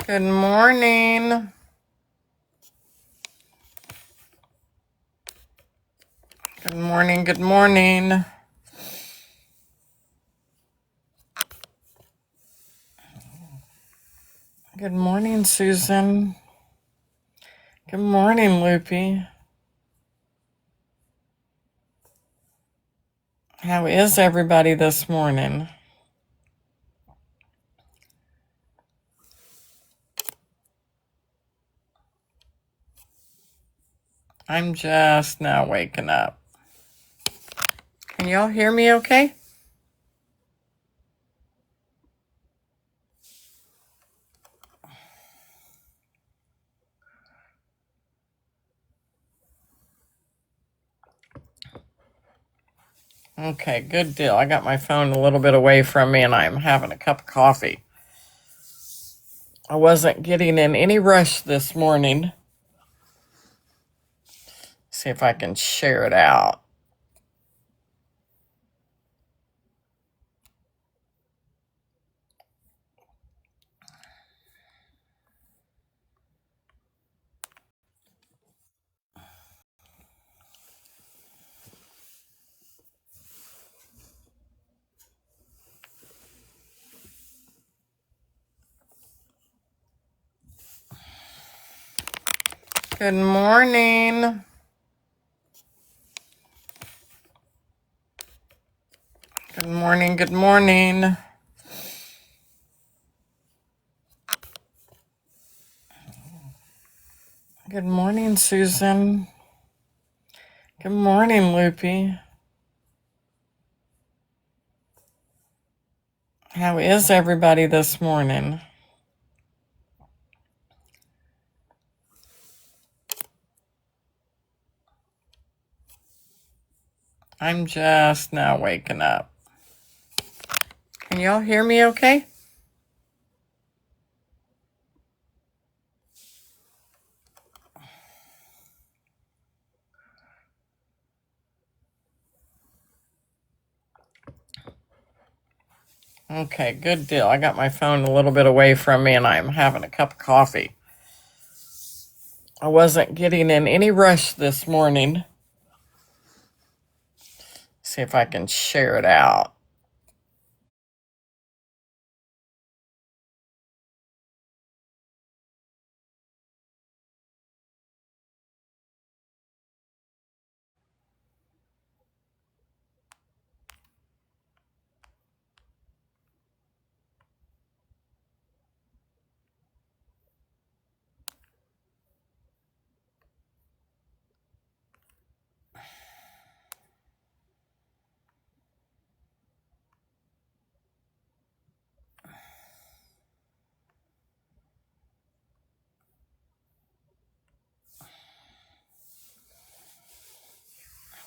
Good morning. Good morning. Good morning. Good morning, Susan. Good morning, Loopy. How is everybody this morning? I'm just now waking up. Can y'all hear me okay? Okay, good deal. I got my phone a little bit away from me and I'm having a cup of coffee. I wasn't getting in any rush this morning. See if I can share it out. Good morning. Good morning. Good morning. Good morning, Susan. Good morning, Loopy. How is everybody this morning? I'm just now waking up. Can y'all hear me okay? Okay, good deal. I got my phone a little bit away from me and I'm having a cup of coffee. I wasn't getting in any rush this morning. See if I can share it out.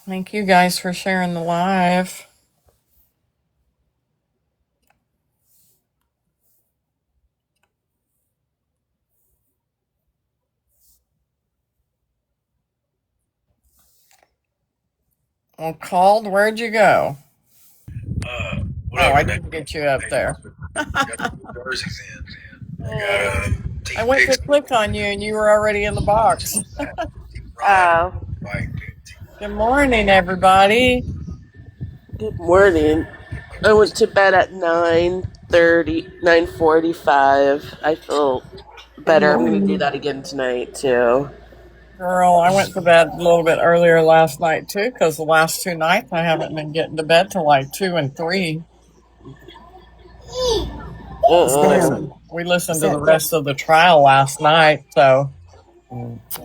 Thank you guys for sharing the live. Well, called, where'd you go? I didn't get you up there. I went to click on you and you were already in the box. Oh. Good morning, everybody. Good morning. I went to bed at 9:30, 9:45. I feel Good better. I'm going to do morning. that again tonight, too. Girl, I went to bed a little bit earlier last night too, because the last two nights I haven't been getting to bed till like 2 and 3. Uh-uh. We listened to the rest of the trial last night, so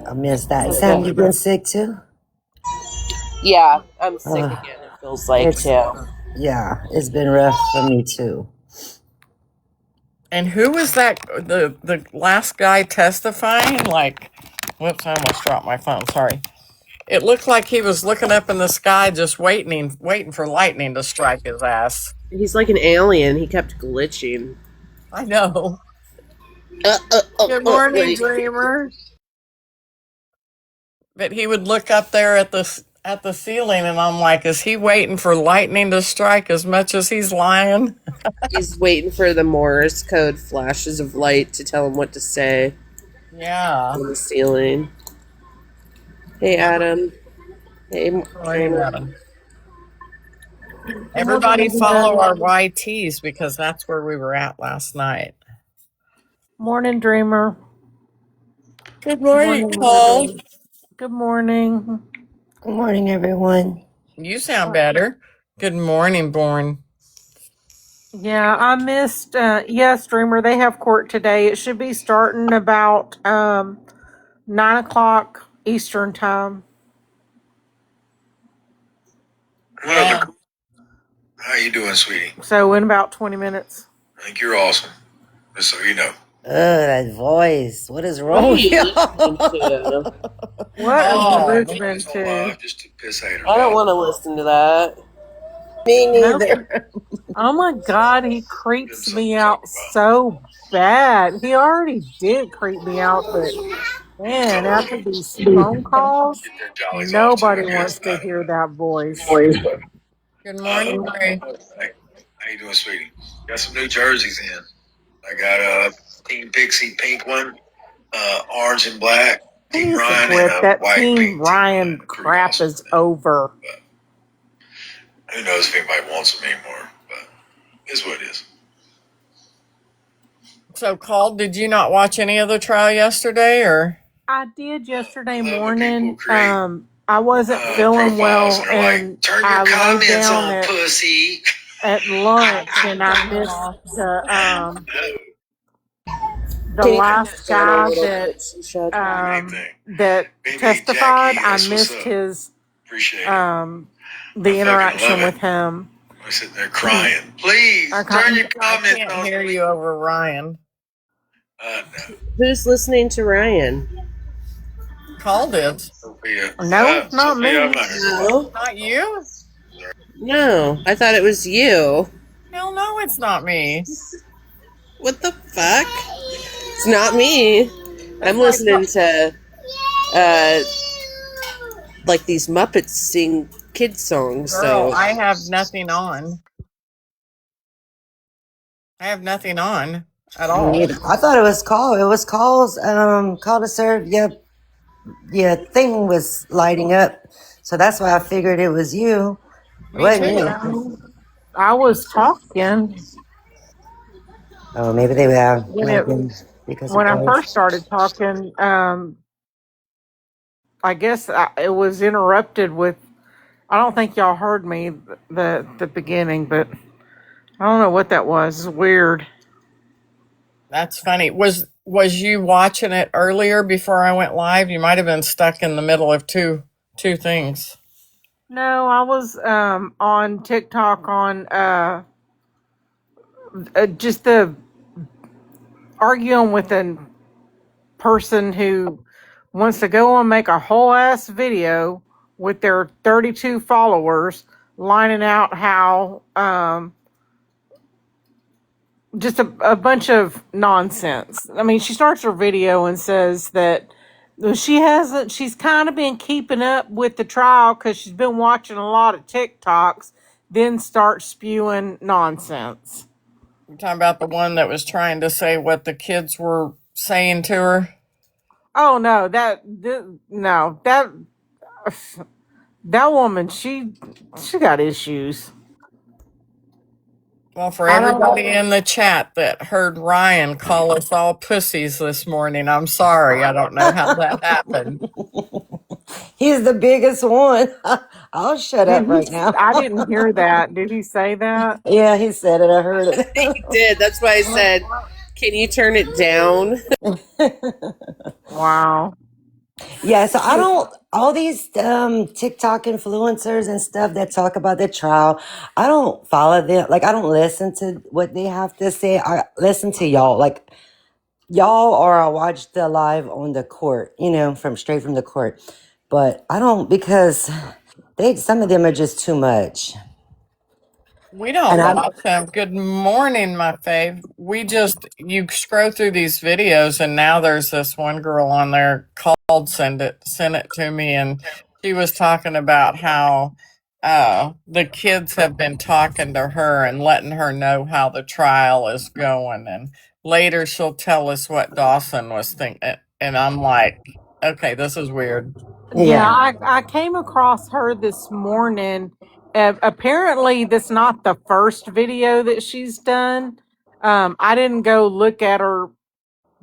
I missed that. we're Sam, getting. you been sick too? Yeah, I'm sick Uh, again, it feels like, it's too. yeah, it's been rough for me too. And who was that? The last guy testifying? Like, whoops! I almost dropped my phone. Sorry. It looked like he was looking up in the sky, just waiting for lightning to strike his ass. He's like an alien. He kept glitching. I know. Good morning, Wait. dreamer. But he would look up there at at the ceiling, and I'm like, is he waiting for lightning to strike as much as he's lying? He's waiting for the Morse code flashes of light to tell him what to say Yeah. on the ceiling. Hey, Adam. Hey, Morning, Dreamer. Adam. Everybody follow our YTs because that's where we were at last night. Morning, Dreamer. Good morning, Morning, Paul. everybody. Good morning. Good morning, everyone. You sound better. Good morning, Born. Yeah, I missed. Yes, Dreamer. They have court today. It should be starting about 9 o'clock Eastern time. Yeah. How you doing, sweetie? So in about 20 minutes. I think you're awesome. Just so you know. That voice. What is What wrong are with you you? listening to? What are you Oh, listening It's all to? live just to piss haters I don't off. want to listen to that. Me Nope. neither. Oh my God, he Give creeps them something me to out talk about. so bad. He already did creep me out, but man, after these phone calls, Get their jollies off too, nobody I guess. wants to hear that voice. good morning, Ray. Hey, how you doing, sweetie? Got some new jerseys in. I got a Team Pixie pink one, orange and black, He Team needs to Ryan, and quit. a That white Team pink Team Ryan Ryan. They're pretty crap awesome. is over. But who knows if anybody wants them anymore? But it's what it is. So, Call, did you not watch any of the trial yesterday, or? I did yesterday I love when people morning. create I wasn't feeling profiles well, and are like, and turn your I laid comments down on, pussy. at lunch, and I missed No, the Can you turn last that down a guy little bit, Sheshed? anything. that Baby testified. Jackie, I that's what's missed up. his Appreciate it. I the fucking love interaction it. with him. I'm sitting there crying. Please I turn your I comments can't on. hear you over Ryan. No. Who's listening to Ryan? Called it. Sophia. No, not Sophia, I'm me. not here. No. Not you? No. I thought it was you. Hell no, it's not me. What the fuck? It's not me. That's I'm why. listening to uh like these Muppets sing kid songs, Girl, so I have nothing on. I have nothing on at Me all. neither. I thought it was call. It was calls. Call to serve. Yep. Your thing was lighting up, so that's why I figured it was you. It Me wasn't too. me. I was talking Oh, maybe they were. when Might have it been because of when I voice. first started talking. I guess it was interrupted with. I don't think y'all heard me the beginning, but I don't know what that was. It's weird. That's funny. Was you watching it earlier before I went live? You might have been stuck in the middle of two things. No, I was on TikTok on just the arguing with a person who wants to go and make a whole ass video with their 32 followers lining out how just a bunch of nonsense. I mean, she starts her video and says that she's kind of been keeping up with the trial because she's been watching a lot of TikToks, then starts spewing nonsense. You're talking about the one that was trying to say what the kids were saying to her? Oh no, no, that woman, she got issues. Well, for I don't everybody in the chat that heard Ryan call us all pussies this morning, I'm sorry. I don't know how that happened. He's the biggest one. I'll shut did up he right now. I didn't hear that. Did he say that? Yeah, he said it. I heard he did. That's why I said, "Can you turn it down?" it. Wow. Yeah, so I don't, all these TikTok influencers and stuff that talk about the trial, I don't follow them. Like, I don't listen to what they have to say. I listen to y'all. Like, y'all, or I watch the live on the court, from straight from the court. But I don't, because some of them are just too much. We And don't I, watch them. Good morning, my fave. You scroll through these videos, and now there's this one girl on there called sent it to me, and She was talking about how the kids have been talking to her and letting her know how the trial is going, and later she'll tell us what Dawson was thinking. And I'm like, okay, this is weird. Yeah, Yeah. I came across her this morning. Apparently, that's not the first video that she's done. I didn't go look at her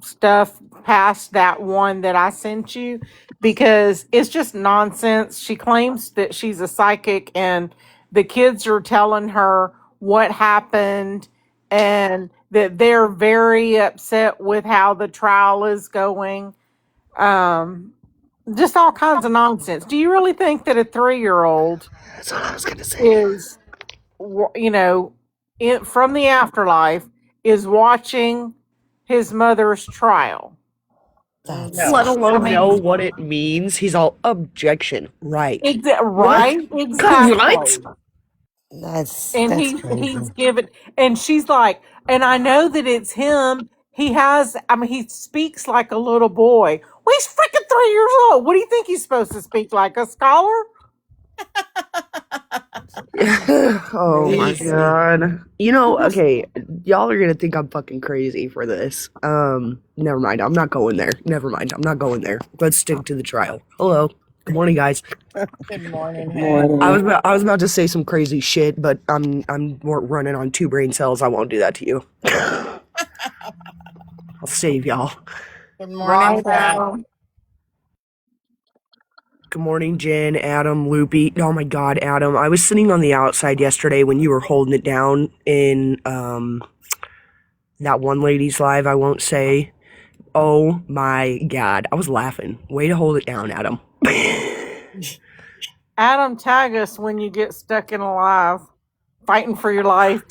stuff past that one that I sent you because it's just nonsense. She claims that she's a psychic and the kids are telling her what happened and that they're very upset with how the trial is going. Um, just all kinds of nonsense. Do you really think that a 3-year-old That's what I was gonna say. is, from the afterlife, is watching his mother's trial? That's Let No. I alone know mean, what it means. He's all objection, right? What? right? What? Exactly. And that's he's crazy. given, and she's like, and I know that it's him. He has, I mean, he speaks like a little boy. Well, he's freaking 3 years old. What do you think he's supposed to speak like? A scholar? Oh my Crazy. god. You know, okay, y'all are gonna think I'm fucking crazy for this. Never mind. I'm not going there. Never mind. I'm not going there. Let's stick to the trial. Hello. Good morning, guys. Good morning. Hey. Morning. I was about to say some crazy shit, but I'm running on 2 brain cells. I won't do that to you. I'll save y'all. Good morning, Right. Pat. Good morning, Jen, Adam, Loopy. Oh my god, Adam. I was sitting on the outside yesterday when you were holding it down in that one lady's live, I won't say. Oh my god. I was laughing. Way to hold it down, Adam. Adam, tag us when you get stuck in a live, fighting for your life.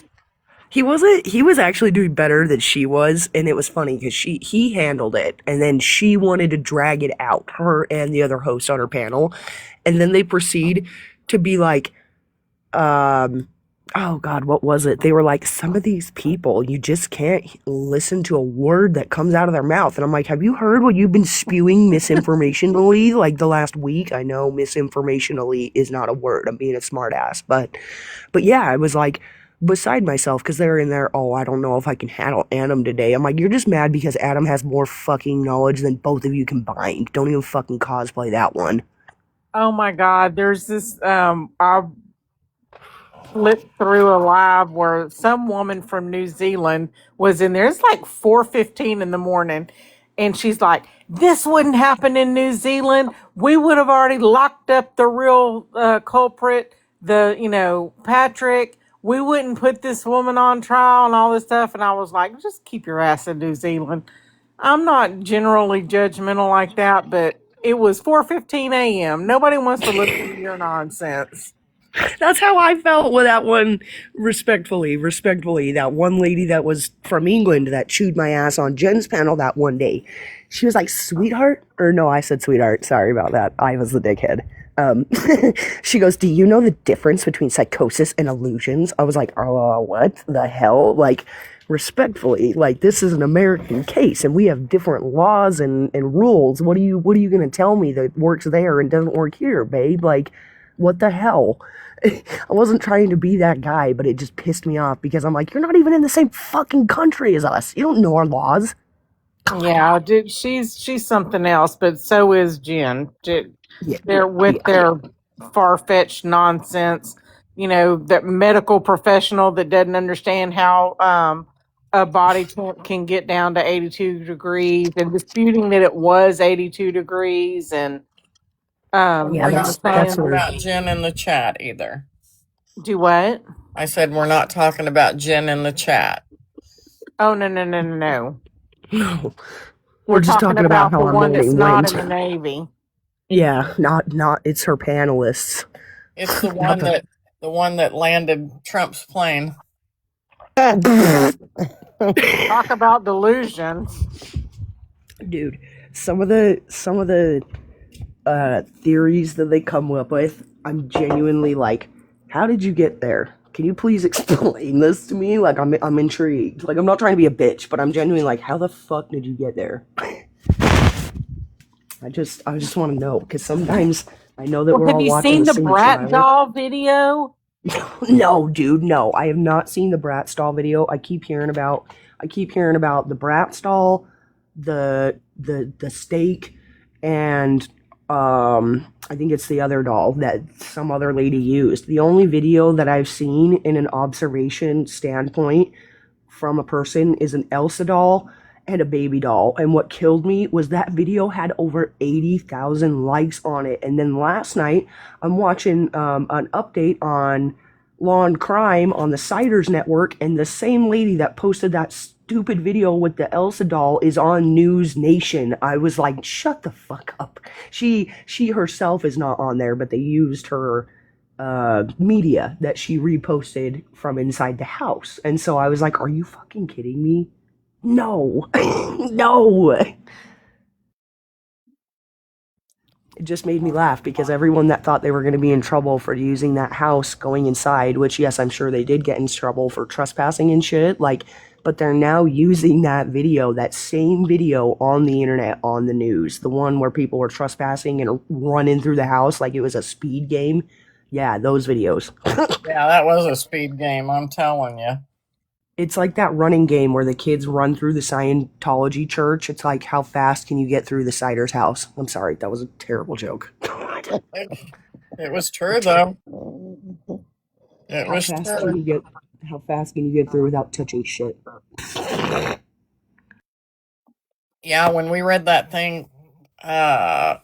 He was actually doing better than she was, and it was funny because he handled it, and then she wanted to drag it out, her and the other host on her panel, and then they proceed to be like, oh god, what was it? They were like, some of these people, you just can't listen to a word that comes out of their mouth. And I'm like, have you heard what you've been spewing misinformationally like the last week? I know misinformationally is not a word. I'm being a smartass, but yeah, I was like beside myself because they're in there. Oh, I don't know if I can handle Adam today. I'm like, you're just mad because Adam has more fucking knowledge than both of you combined. Don't even fucking cosplay that one. Oh my God, there's this. I flipped through a live where some woman from New Zealand was in there. It's like 4:15 in the morning, and she's like, "This wouldn't happen in New Zealand. We would have already locked up the real culprit, Patrick. We wouldn't put this woman on trial and all this stuff." And I was like, "Just keep your ass in New Zealand." I'm not generally judgmental like that, but it was 4:15 a.m. Nobody wants to listen to your nonsense. That's how I felt with that one. Respectfully, that one lady that was from England that chewed my ass on Jen's panel that one day. She was like, "Sweetheart," or no, I said sweetheart. Sorry about that. I was the dickhead. Um, she goes, "Do you know the difference between psychosis and illusions?" I was like, "Oh, what the hell?" Like, respectfully, like this is an American case, and we have different laws and rules. What are you gonna tell me that works there and doesn't work here, babe? Like, what the hell? I wasn't trying to be that guy, but it just pissed me off because I'm like, you're not even in the same fucking country as us. You don't know our laws. Yeah, dude, she's something else, but so is Jen. Yeah, They're with their far-fetched nonsense. That medical professional that doesn't understand how a body temp can get down to 82 degrees and disputing that it was 82 degrees and yeah, We're not that's talking saying, weird. about Jen in the chat either. do what? I said we're not talking about Jen in the chat. Oh, no, no, no, no, no. No, We're we're just talking talking about about how the our one that's morning not went. in the Navy. Yeah, not. It's her panelists. It's the Not one that landed Trump's plane. Talk about delusions. Dude. Some of the theories that they come up with, I'm genuinely like, how did you get there? Can you please explain this to me? Like, I'm intrigued. Like, I'm not trying to be a bitch, but I'm genuinely like, how the fuck did you get there? I just want to know because sometimes I know that Well, we're have all you watching seen the the same Brat child. doll video? No, dude, no. I have not seen the Bratz doll video. I keep hearing about the Bratz doll, the steak, and I think it's the other doll that some other lady used. The only video that I've seen in an observation standpoint from a person is an Elsa doll and a baby doll. And what killed me was that video had over 80,000 likes on it. And then last night, I'm watching an update on Law and Crime on the Siders Network, and the same lady that posted that stupid video with the Elsa doll is on News Nation. I was like, shut the fuck up. She herself is not on there, but they used her media that she reposted from inside the house. And so I was like, are you fucking kidding me? No. No. It just made me laugh because everyone that thought they were going to be in trouble for using that house going inside, which yes, I'm sure they did get in trouble for trespassing and shit, like, but they're now using that video, that same video on the internet, on the news, the one where people were trespassing and running through the house like it was a speed game. Yeah, those videos. Yeah, that was a speed game, I'm telling you. It's like that running game where the kids run through the Scientology church. It's like, how fast can you get through the Sider's house? I'm sorry, that was a terrible joke. It was true, though. It How was fast true. can you get? How fast can you get through without touching shit? Yeah, when we read that thing uh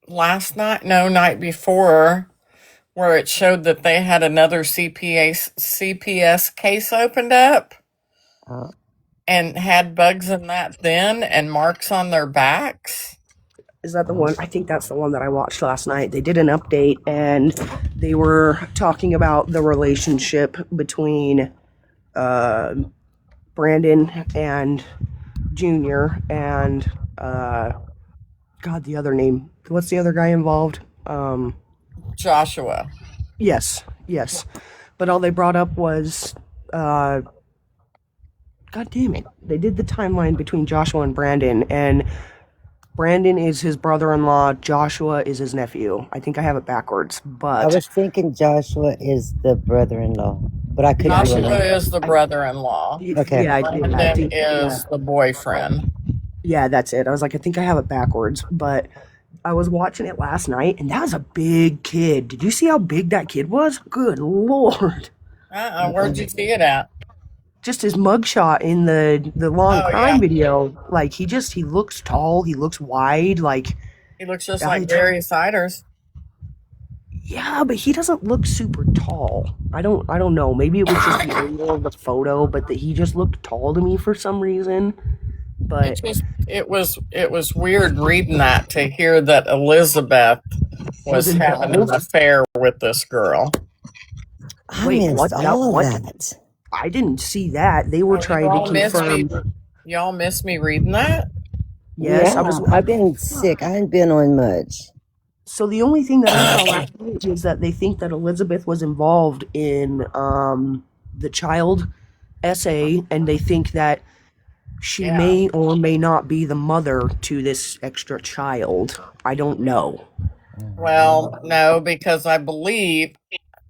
last night, no, night before, where it showed that they had another CPS case opened up Uh, and had bugs in that then and marks on their backs. Is that the one? I think that's the one that I watched last night. They did an update and they were talking about the relationship between Brandon and Junior and God, the other name. What's the other guy involved? Joshua. Yes, yes. But all they brought up was, God damn it. They did the timeline between Joshua and Brandon Brandon is his brother-in-law, Joshua is his nephew. I think I have it backwards, I but was thinking Joshua is the brother-in-law, but I could be Joshua wrong. is the brother-in-law. Okay. yeah, I Brandon think, is the boyfriend. yeah, that's it. I was like, I think I have it backwards, but I was watching it last night, and that was a big kid. Did you see how big that kid was? Good lord. Where'd you see it at? Just his mugshot in the long Oh, yeah. crime video, like he looks tall, he looks wide, like He looks just I, like Gary Siders. yeah, but he doesn't look super tall. I don't know. Maybe it was just the angle of the photo, but he just looked tall to me for some reason. But It was weird reading that to hear that Elizabeth was having an affair with this girl. I wait, missed what? That all of what? that. I didn't see that. They were trying to confirm. Y'all missed me reading that? Yes, I Yeah, was. I've been sick. I ain't been on much. So the only thing that I saw last night is that they think that Elizabeth was involved in the child essay, and they think that she Yeah. may or may not be the mother to this extra child. I don't know. Well, no, because I believe,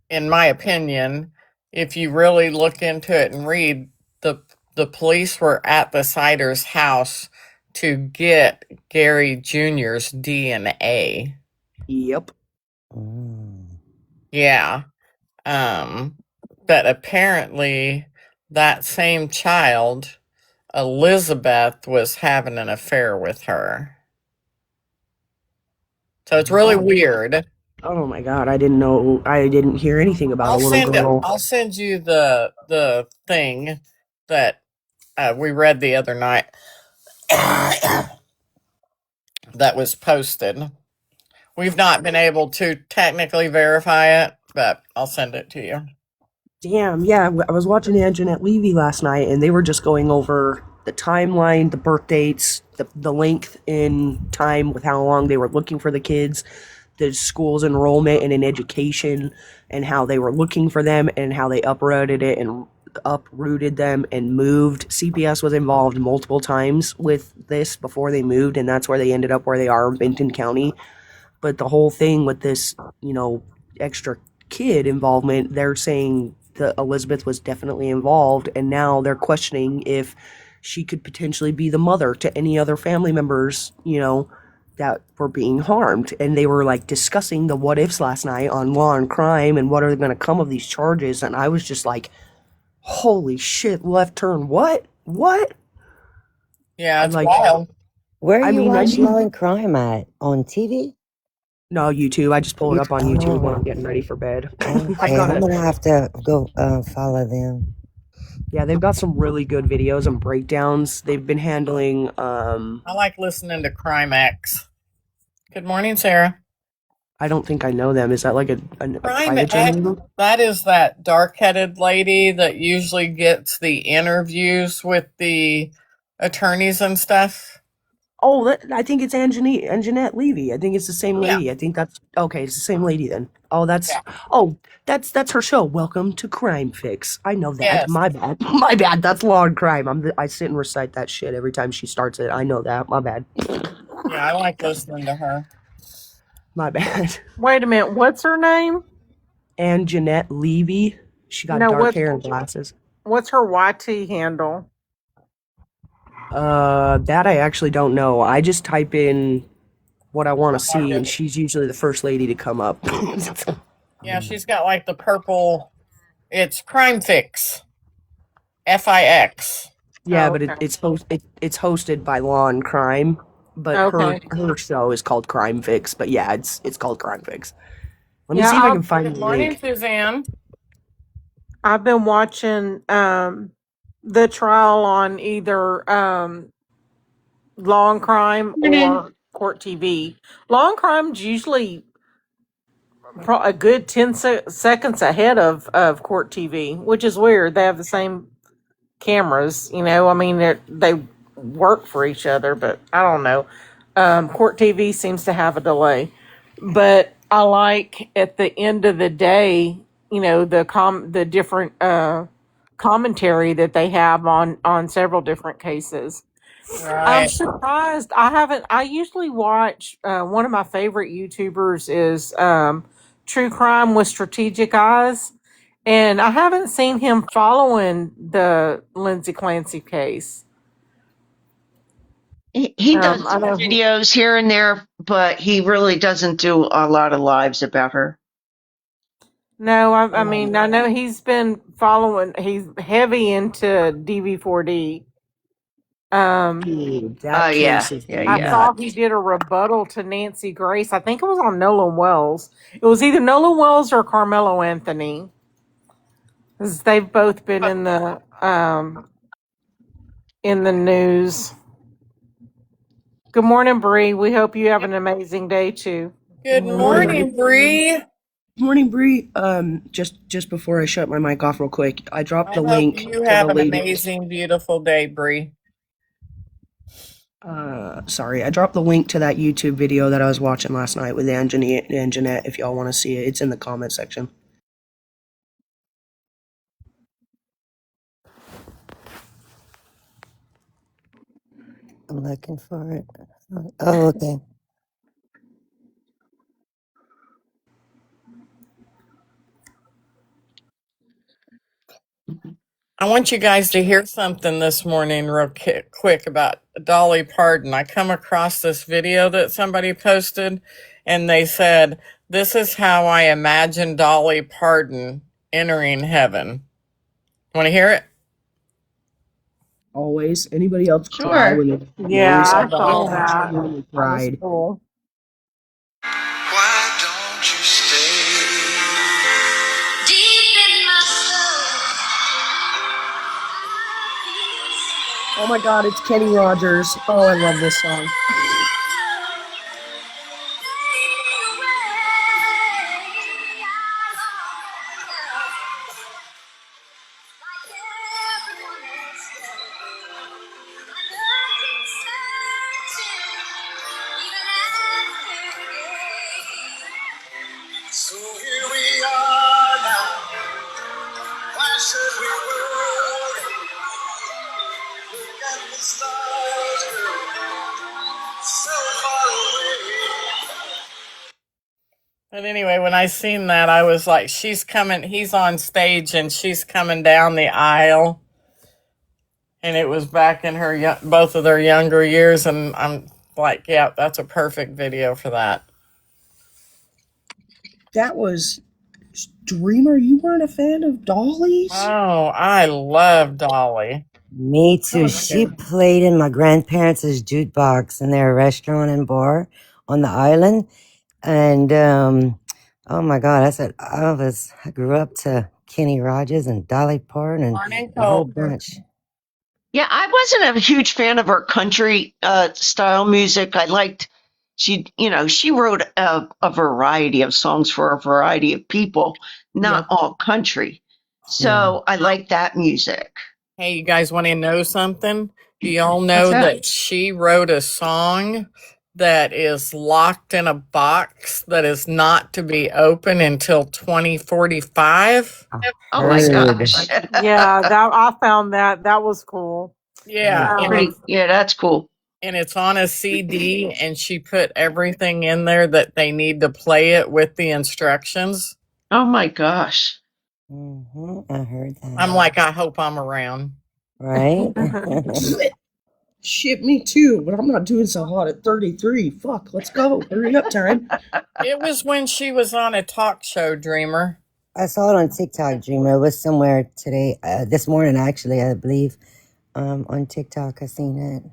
in my opinion, if you really look into it and read, the police were at the Siders' house to get Gary Jr.'s DNA. Yep. Mm. Yeah. But apparently that same child, Elizabeth, was having an affair with her. So it's really weird. Oh my god, I didn't know. I didn't hear anything about a little girl. I'll send you the thing that we read the other night that was posted. We've not been able to technically verify it, but I'll send it to you. Damn, yeah, I was watching Anjanette Levy last night, and they were just going over the timeline, the birth dates, the length in time with how long they were looking for the kids, the school's enrollment and in education, and how they were looking for them, and how they uprooted them and moved. CPS was involved multiple times with this before they moved, and that's where they ended up where they are in Benton County. But the whole thing with this, extra kid involvement, they're saying that Elizabeth was definitely involved, and now they're questioning if she could potentially be the mother to any other family members, that were being harmed. And they were like discussing the what ifs last night on Law and Crime and what are going to come of these charges. And I was just like, holy shit, left turn, what? What? Yeah, I'm it's like, wild. Where I you mean, I watch Law knew. and Crime at? On TV? No, YouTube. I just pull it up on YouTube when Oh, I'm getting ready for bed. I've okay. got I'm it. gonna have to go follow them. Yeah, they've got some really good videos and breakdowns. They've been handling. I like listening to Crime X. Good morning, Sarah. I don't think I know them. Is that like a Crime private X, channel? that is that dark-headed lady that usually gets the interviews with the attorneys and stuff. Oh, I think it's Anjanette Levy. I think it's the same Yeah, lady. I think that's okay. It's the same lady then. Oh, yeah, that's her show. Welcome to Crime Fix. I know that. yes. My bad. My bad. That's Law and Crime. I sit and recite that shit every time she starts it. I know that. My bad. Yeah, I like listening to her. My bad. Wait a minute. What's her name? Anjanette Levy. She got No, dark hair and glasses. what's her YT handle? That I actually don't know. I just type in what I want to see, and Okay. she's usually the first lady to come up. Yeah, she's got like the purple. It's Crime Fix. FIX. Yeah, Oh, but okay. it's hosted by Law and Crime, but her Okay. her show is called Crime Fix. But yeah, it's called Crime Fix. Let me Yeah, see if I can find Good the morning, link. Suzanne. I've been watching the trial on either Law and Crime or Court TV. Law and Crime's usually a good 10 seconds ahead of Court TV, which is weird. They have the same cameras, I mean, they work for each other, but I don't know. Court TV seems to have a delay, but I like at the end of the day, the different commentary that they have on several different cases. I'm Right. surprised. I usually watch, one of my favorite YouTubers is True Crime with Strategic Eyes. And I haven't seen him following the Lindsay Clancy case. He does I know he, videos here and there, but he really doesn't do a lot of lives about her. no, I Um, mean, I know he's been following, he's heavy into DV4D. Um, Dude, Oh, that yeah, case is yeah, I yeah. saw he nuts. did a rebuttal to Nancy Grace. I think it was on Nolan Wells. It was either Nolan Wells or Carmelo Anthony. 'Cause they've both been in the news. Good morning, Bree. We hope you have an amazing day too. good Morning, Bree. morning, Bree. Morning, Bree. Just before I shut my mic off real quick, I dropped I the hope link you to have the an lady. amazing, beautiful day, Bree. Sorry, I dropped the link to that YouTube video that I was watching last night with Anjanette and Jeanette. If y'all want to see it, it's in the comment section. I'm looking for it. Oh, okay. I want you guys to hear something this morning, real quick, about Dolly Parton. I come across this video that somebody posted, and they said, "This is how I imagine Dolly Parton entering heaven." Want to hear it? Always. Anybody else cry Sure. when they Yeah, really I saw Dolly saw Oh, Parton? I that. really That was cried. cool. Why don't you stay deep in my Oh my God, it's Kenny Rogers. Oh, I love this song. So here we are now. Why should we worry? Look at the stars, girl. But anyway, when I seen that, I was like, he's on stage and she's coming down the aisle. And it was back in both of their younger years. And I'm like, yeah, that's a perfect video for that. That was Dreamer. You weren't a fan of Dolly's? Oh, I love Dolly. Me too. She played in my grandparents' jukebox in their restaurant and bar on the island. And oh my God, I grew up to Kenny Rogers and Dolly Parton and Morning, a whole Colter. bunch. Yeah, I wasn't a huge fan of her country style music. I liked she wrote a variety of songs for a variety of people, not Yep. all country. So I like that music. Hey, you guys want to know something? Do y'all know What's that? that she wrote a song that is locked in a box that is not to be open until 2045? Oh my Heard. gosh. Yeah, that I found that was cool. Yeah, Yeah. That's cool. and it's on a CD, and she put everything in there that they need to play it with the instructions. Oh my gosh. I heard that. I'm like, I hope I'm around. Right? Shit, me too, but I'm not doing so hot at 33. Fuck, let's go. Hurry up, Taryn. It was when she was on a talk show, Dreamer. I saw it on TikTok, Dreamer. It was somewhere today, this morning, actually, I believe. On TikTok, I seen it.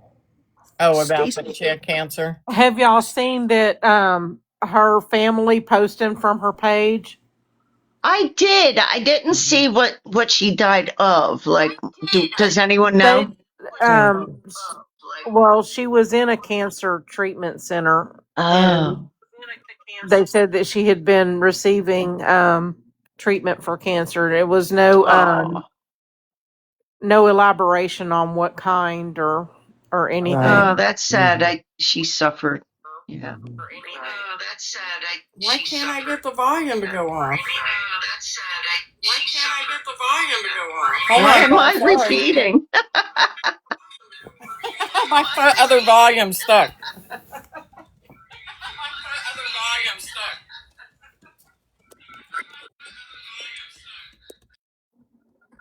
Oh, about the chick cancer. Have y'all seen that her family posting from her page? I did. I didn't see what she died of. Like, does anyone know? Well, she was in a cancer treatment center, and Oh. they said that she had been receiving treatment for cancer. It was no elaboration on what kind or anything. Right. Oh, that's sad. She suffered. Yeah. That's sad. Why can't I get the volume to go off? That's sad. Why can't I get the volume to go off? Why am I Sorry. repeating? My other volume stuck.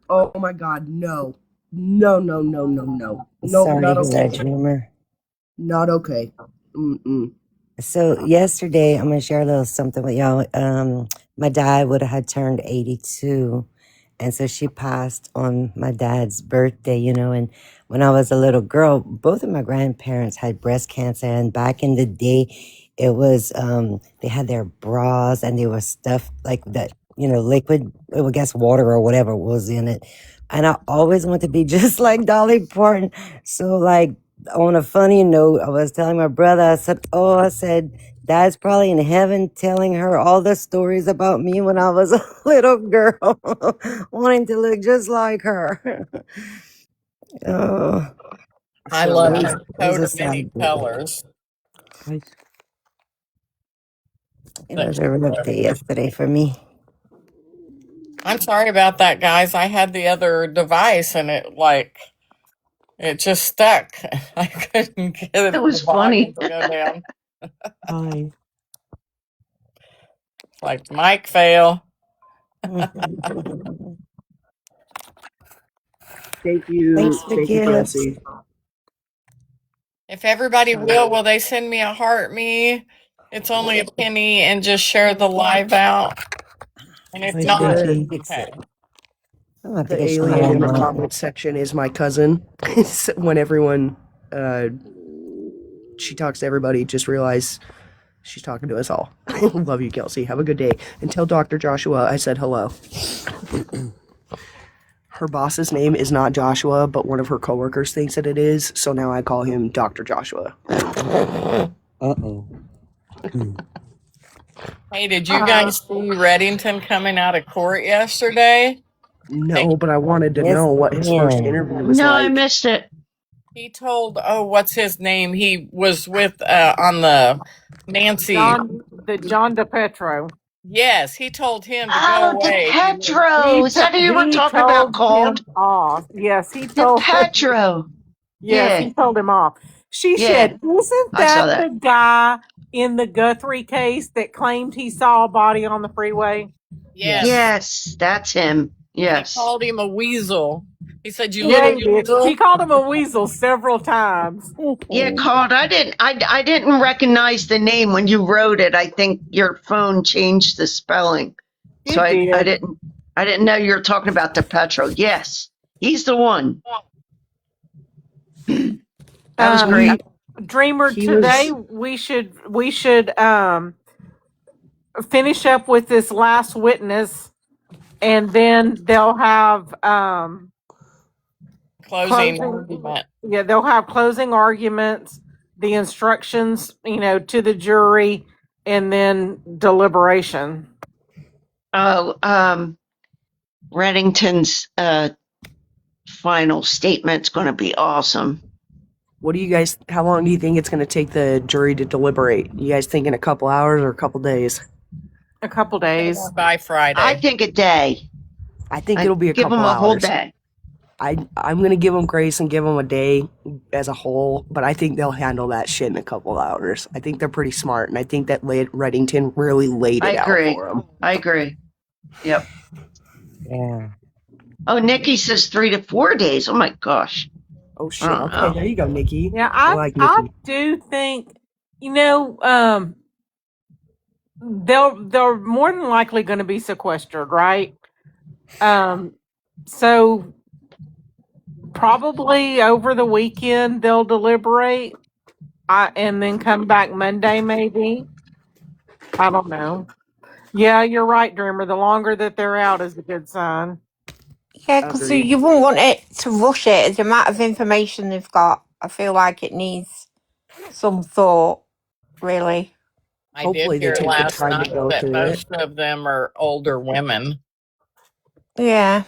Oh my God, no. No, no, no, no, no. No, Sorry not to hear that, okay. Dreamer. Not okay. Mm-mm. So yesterday, I'm gonna share a little something with y'all. My dad would have had turned 82, and so she passed on my dad's birthday. And when I was a little girl, both of my grandparents had breast cancer, and back in the day, it was they had their bras and they were stuffed like that, liquid. I guess water or whatever was in it, and I always wanted to be just like Dolly Parton. So like on a funny note, I was telling my brother, I said, Dad's probably in heaven telling her all the stories about me when I was a little girl, wanting to look just like her. Oh, I So love it her coat of many colors. It was a rough day yesterday for me. I'm sorry about that, guys. I had the other device and it just stuck. I couldn't get it. That was the volume funny. to go down. Hi. Like mic fail. Thank you. Thanks for the Thank you, gifts. Kelsey. If everybody will they send me a heart me? It's only a penny, and just share the live out. And if Wait, not, Pinky. okay. I'm gonna have to The get some alien in the more. comment section is my cousin. When everyone, she talks to everybody, just realize she's talking to us all. Love you, Kelsey. Have a good day. And tell Dr. Joshua I said hello. Her boss's name is not Joshua, but one of her coworkers thinks that it is, so now I call him Dr. Joshua. Uh-oh. Hey, did you guys see Reddington coming out of court yesterday? No, but I wanted to Yes, know what his first man. interview was No, I like. missed it. He told, what's his name? He was with on the Nancy. John DePetro. Yes, he told him to go Oh, away. DePetro. Is that who you were talking about, told him Cold? off. Yes, he told DePetro. Yes, Yeah. he told him off. She Yeah. said, "Isn't I saw that that. the guy in the Guthrie case that claimed he saw a body on the freeway? Yes. Yes, that's him. He Yes. called him a weasel. He said, "You Yeah, little he did. weasel." He called him a weasel several times. Yeah, Claude, I didn't recognize the name when you wrote it. I think your phone changed the spelling. So It did. I didn't know you were talking about the Petro. Yes, he's the one. That was great. Dreamer, He today was we should finish up with this last witness, and then they'll have Closing closing. argument. Yeah, they'll have closing arguments, the instructions, to the jury, and then deliberation. Oh, Reddington's final statement's going to be awesome. What do you guys? How long do you think it's going to take the jury to deliberate? You guys thinking a couple hours or a couple days? A couple days. By Friday. I think a day. I think it'll be a Give couple them a whole hours. day. I'm going to give them grace and give them a day as a whole, but I think they'll handle that shit in a couple hours. I think they're pretty smart, and I think that Reddington really laid it out for them. I agree. Yep. Yeah. Oh, Nikki says 3 to 4 days. Oh my gosh. Oh shit! Oh, Okay, no. there you go, Nikki. Yeah, I I like I Nikki. do think they're more than likely going to be sequestered, right? So probably over the weekend they'll deliberate, and then come back Monday, maybe. I don't know. Yeah, you're right, Dreamer. The longer that they're out is a good sign. Yeah, because Agreed. you wouldn't want it to rush it. The amount of information they've got, I feel like it needs some thought, really. I Hopefully did they hear take the last time to night go that through it. most of them are older women. Yeah.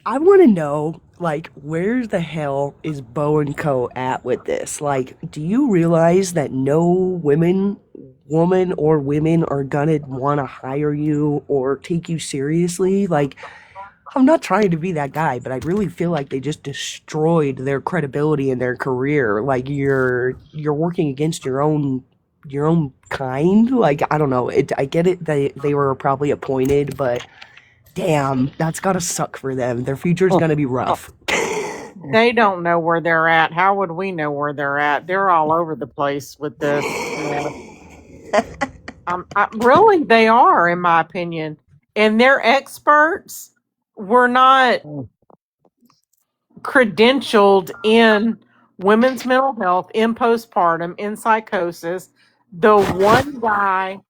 I want to know, like, where the hell is Bo and Co. at with this? Like, do you realize that no woman or women are gonna want to hire you or take you seriously? Like, I'm not trying to be that guy, but I really feel like they just destroyed their credibility in their career. Like, you're working against your own kind. Like, I don't know. I get it. They were probably appointed, but damn, that's gotta suck for them. Their future's gonna be rough. They don't know where they're at. How would we know where they're at? They're all over the place with this. Really, they are, in my opinion. And they're experts. We're not credentialed in women's mental health, in postpartum, in psychosis. The one guy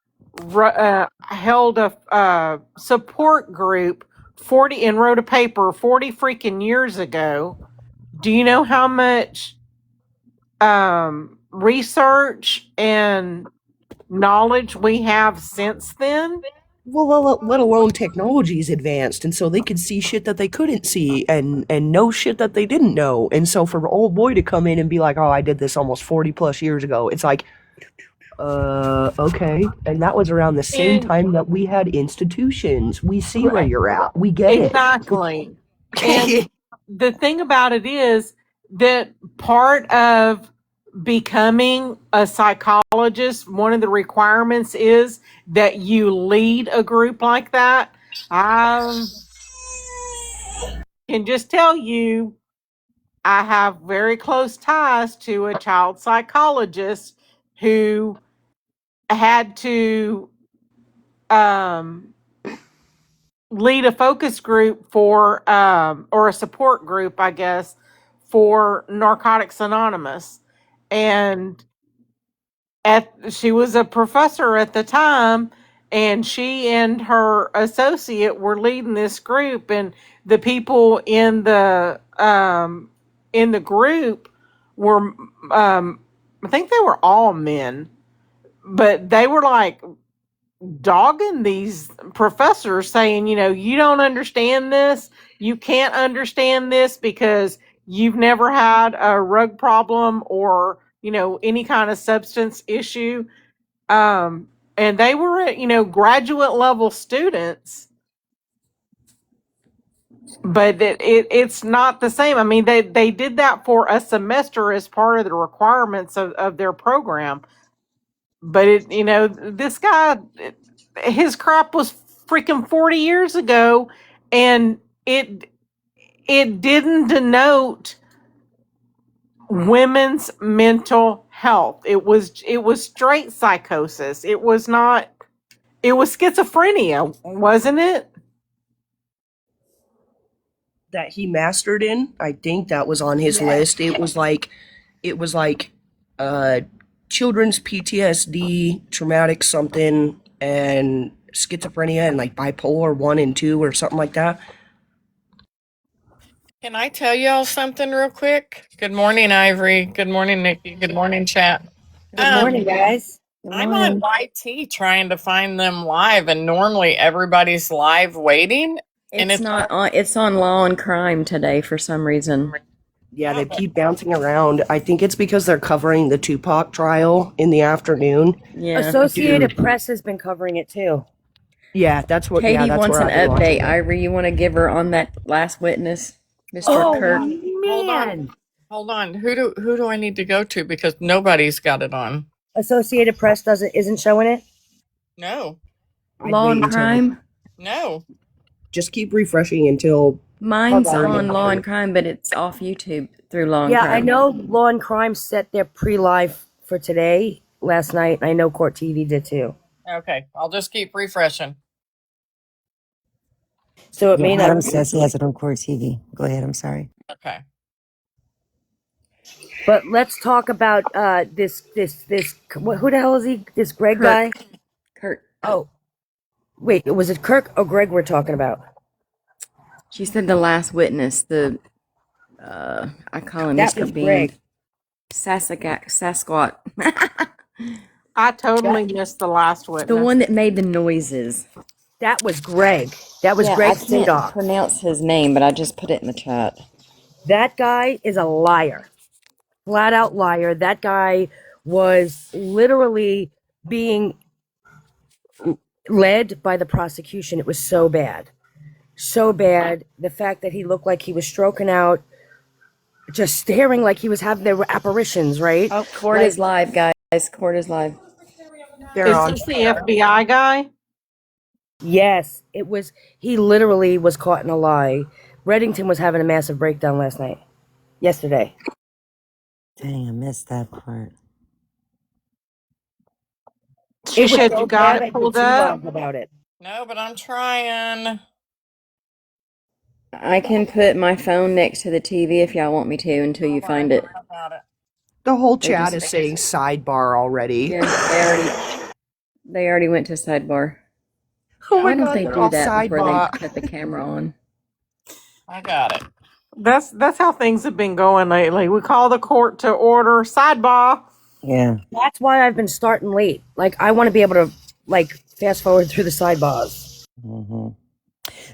held a support group 40 and wrote a paper 40 freaking years ago. Do you know how much research and knowledge we have since then? Well, let alone technology's advanced, and so they could see shit that they couldn't see, and know shit that they didn't know. And so for old boy to come in and be like, "Oh, I did this almost 40 plus years ago," it's like, okay. And that was around the same And- time that we had institutions. We see where you're at. We get Exactly. it. And the thing about it is that part of becoming a psychologist, one of the requirements is that you lead a group like that. I can just tell you, I have very close ties to a child psychologist who had to lead a focus group for, or a support group, I guess, for Narcotics Anonymous. And she was a professor at the time, and she and her associate were leading this group, and the people in the group were, I think they were all men, but they were like dogging these professors, saying, you don't understand this, you can't understand this because you've never had a rug problem or any kind of substance issue. And they were graduate level students, but it's not the same. I mean, they did that for a semester as part of the requirements of their program. But this guy, his crap was freaking 40 years ago, and it didn't denote women's mental health. It was straight psychosis. It was not. It was schizophrenia, wasn't it? That he mastered in, I think that was on his list. It was like uh children's PTSD, traumatic something, and schizophrenia, and like bipolar 1 and 2 or something like that. Can I tell y'all something real quick? Good morning, Ivory. Good morning, Nikki. Good morning, chat. Good morning, guys. Good I'm on morning. YT trying to find them live, and normally everybody's live waiting, and It's not on. It's on Law and Crime today for some reason. Yeah, they keep bouncing around. I think it's because they're covering the Tupac trial in the afternoon. Yeah. Associated Press has been covering it too. Yeah, that's what. Katie that's wants where an I've been watching update. it. Ivory, you want to give her on that last witness, Mr. Oh Kirk? man! hold on. Who do I need to go to, because nobody's got it on? Associated Press isn't showing it. No, Law and Crime. no. Just keep refreshing until. Mine's on Law and Crime, but it's off YouTube through Law and Crime. Yeah, I know Law and Crime set their pre-live for today last night. I know Court TV did too. Okay, I'll just keep refreshing. So it may not. Adam says he has it on Court TV. Go ahead. I'm sorry. Okay. But let's talk about this. Who the hell is he? This Greg guy? Kirk. Oh, wait. Was it Kirk or Greg we're talking about? She said the last witness. I call him That Mr. was Bean. Greg. Sasquatch. I totally missed the last witness. The one that made the noises. That was Greg. That was Yeah, Greg I can't Sindoff. pronounce his name, but I just put it in the chat. That guy is a liar. Flat out liar. That guy was literally being led by the prosecution. It was so bad. So bad. The fact that he looked like he was stroking out, just staring like he was having their apparitions, right? Oh, court is live, guys. Court is live. Is this the FBI guy? Yes, it was. He literally was caught in a lie. Reddington was having a massive breakdown yesterday. Dang, I missed that part. Sheshed, you got it pulled up? About it. No, but I'm trying. I can put my phone next to the TV if y'all want me to until you find it. The whole chat is saying sidebar already. Yeah, they already went to sidebar. Oh Why my don't God, they they're do all that before sidebar. they cut the camera on? I got it. That's how things have been going lately. We call the court to order sidebar. Yeah. That's why I've been starting late. Like, I want to be able to, fast forward through the sidebars. Mm-hmm.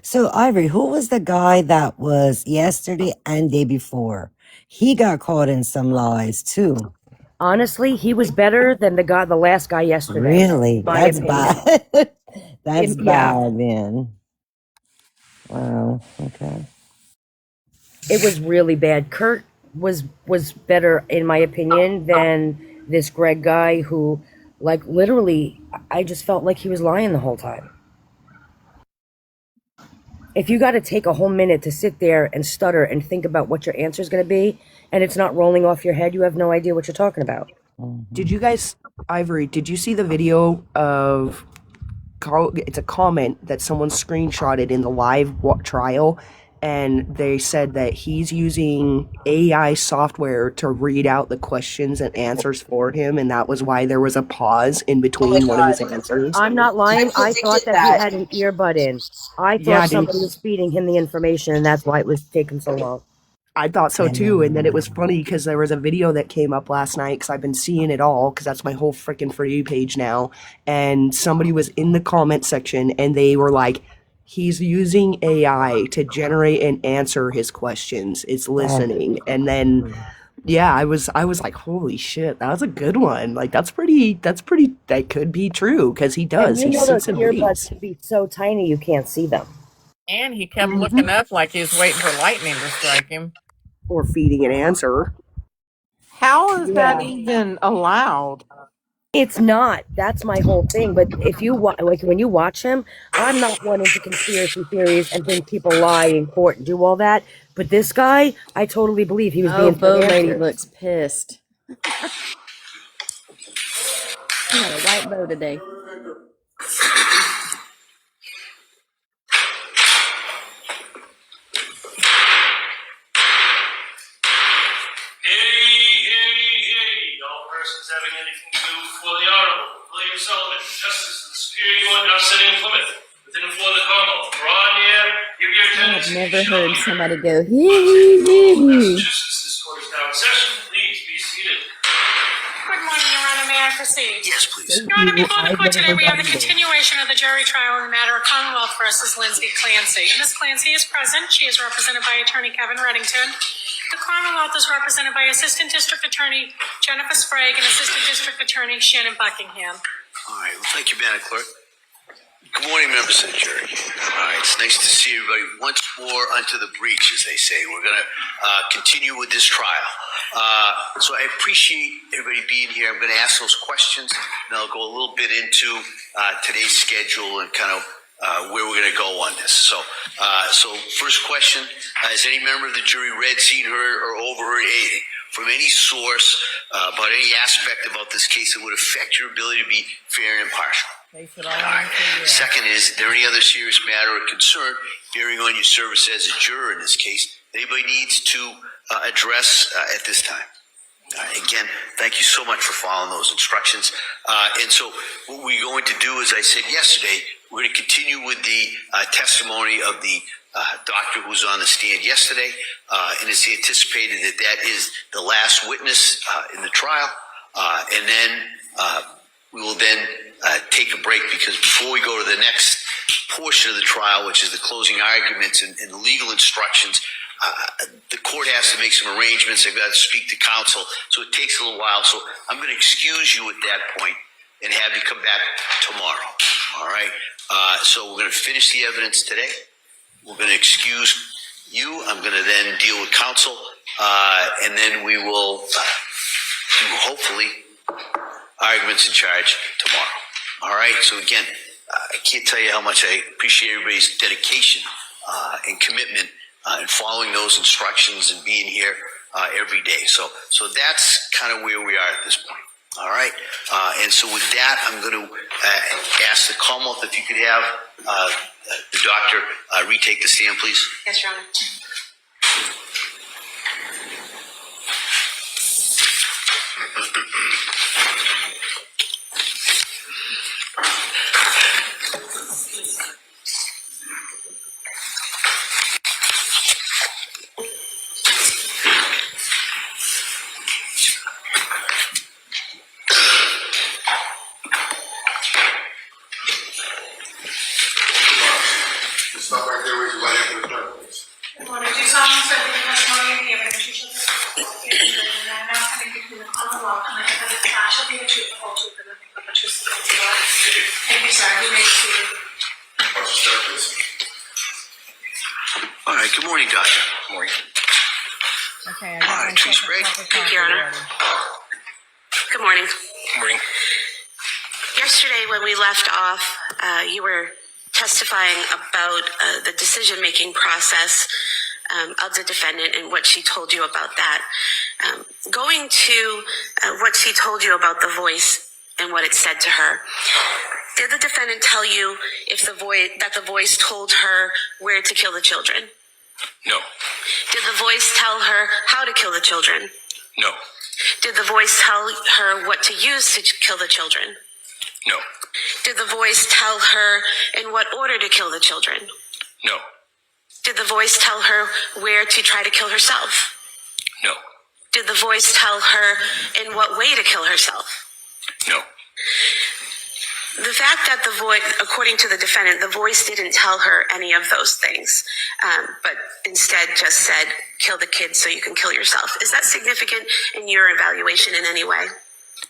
So, Ivory, who was the guy that was yesterday and day before? He got caught in some lies, too. Honestly, he was better than the last guy yesterday. Really? That's bad. That's bad, man. Wow. Okay. It was really bad. Kurt was better, in my opinion, than this Greg guy who, literally, I just felt like he was lying the whole time. If you got to take a whole minute to sit there and stutter and think about what your answer is going to be, and it's not rolling off your head, you have no idea what you're talking about. Did you guys, Ivory, did you see the video of Carl? It's a comment that someone screenshotted in the live trial, and they said that he's using AI software to read out the questions and answers for him, and that was why there was a pause in between one of his answers. I'm not lying. I thought that he had an earbud in. I thought somebody was feeding him the information, and that's why it was taking so long. I thought so too, and then it was funny because there was a video that came up last night because I've been seeing it all because that's my whole freaking For You page now, and somebody was in the comment section and they were like, he's using AI to generate and answer his questions. It's listening. And then yeah, I was like, holy shit, that was a good one. Like that could be true because he does. And he those sits and earbuds reads. could be so tiny you can't see them. And he kept looking up like he was waiting for lightning to strike him. Or feeding an answer. How is that even allowed? It's not. That's my whole thing. But if you like when you watch him, I'm not one into conspiracy theories and think people lie in court and do all that. But this guy, I totally believe he was Oh, being fed Bow Lady answers. looks pissed. She had a white bow today. All persons having anything to do before the Honorable William Sullivan, Justice of the Superior Court now sitting in Plymouth, within and before the Commonwealth. Draw near, give your I attendance. have never heard somebody go hee hee hee hee. Massachusetts, this court is now in session. Please be seated. Good morning, Your Honor. May I proceed? Yes, please. Your Honor, before the I've court never today, heard we have that the either. continuation of the jury trial in the matter of Commonwealth versus Lindsay Clancy. Ms. Clancy is present. She is represented by Attorney Kevin Reddington. The Commonwealth is represented by Assistant District Attorney Jennifer Sprague and Assistant District Attorney Shannon Buckingham. All right. Well, thank you, Madam Clerk. Good morning, members of the jury. All right. It's nice to see everybody once more unto the breach, as they say. We're going to continue with this trial. So I appreciate everybody being here. I'm going to ask those questions, and I'll go a little bit into today's schedule and kind of where we're going to go on this. So first question, has any member of the jury read, seen, heard, or overheard anything from any source about any aspect about this case that would affect your ability to be fair and impartial? All right. Second, is there any other serious matter or concern bearing on your service as a juror in this case that anybody needs to address at this time? Again, thank you so much for following those instructions. And so what we're going to do, as I said yesterday, we're going to continue with the testimony of the doctor who was on the stand yesterday. And it's anticipated that that is the last witness in the trial. And then we will then take a break, because before we go to the next portion of the trial, which is the closing arguments and the legal instructions, the court has to make some arrangements. They've got to speak to counsel, so it takes a little while. So I'm going to excuse you at that point and have you come back tomorrow. All right. So we're going to finish the evidence today. We're going to excuse you. I'm going to then deal with counsel, and then we will do, hopefully, arguments in charge tomorrow. All right. So again, I can't tell you how much I appreciate everybody's dedication and commitment in following those instructions and being here every day. So that's kind of where we are at this point. All right. And so with that, I'm going to ask the Commonwealth if you could have the doctor retake the stand, please. Yes, Your Honor. Stop right there. Raise your right hand to the front, please. Good morning. Do solemnly swear that the testimony and the evidence you shall testify and I now having between the Commonwealth and the defendant shall be the truth, the whole truth, and nothing but the truth, so help you God. Thank you, sir. You may be seated. Start, please. All right. Good morning, doctor. Good morning. Okay, All right, Chief Sprague. Thank you, Your Honor. Good morning. Good morning. Yesterday, when we left off, you were testifying about the decision-making process of the defendant and what she told you about that. Going to what she told you about the voice and what it said to her, did the defendant tell you if that the voice told her where to kill the children? No. Did the voice tell her how to kill the children? No. Did the voice tell her what to use to kill the children? No. Did the voice tell her in what order to kill the children? No. Did the voice tell her where to try to kill herself? No. Did the voice tell her in what way to kill herself? No. The fact that the voice, according to the defendant, the voice didn't tell her any of those things, but instead just said, kill the kids so you can kill yourself. Is that significant in your evaluation in any way?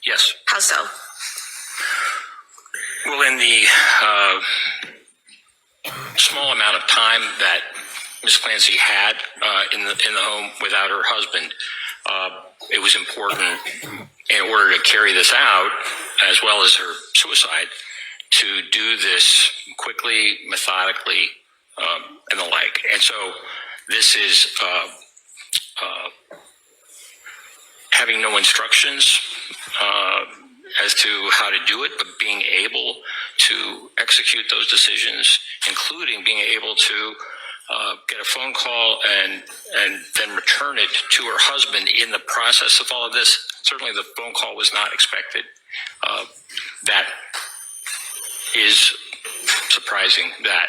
Yes. How so? Well, in the small amount of time that Ms. Clancy had in the home without her husband, it was important in order to carry this out as well as her suicide, to do this quickly, methodically, and the like. And so this is having no instructions as to how to do it, but being able to execute those decisions, including being able to get a phone call and then return it to her husband in the process of all of this. Certainly the phone call was not expected. That is surprising that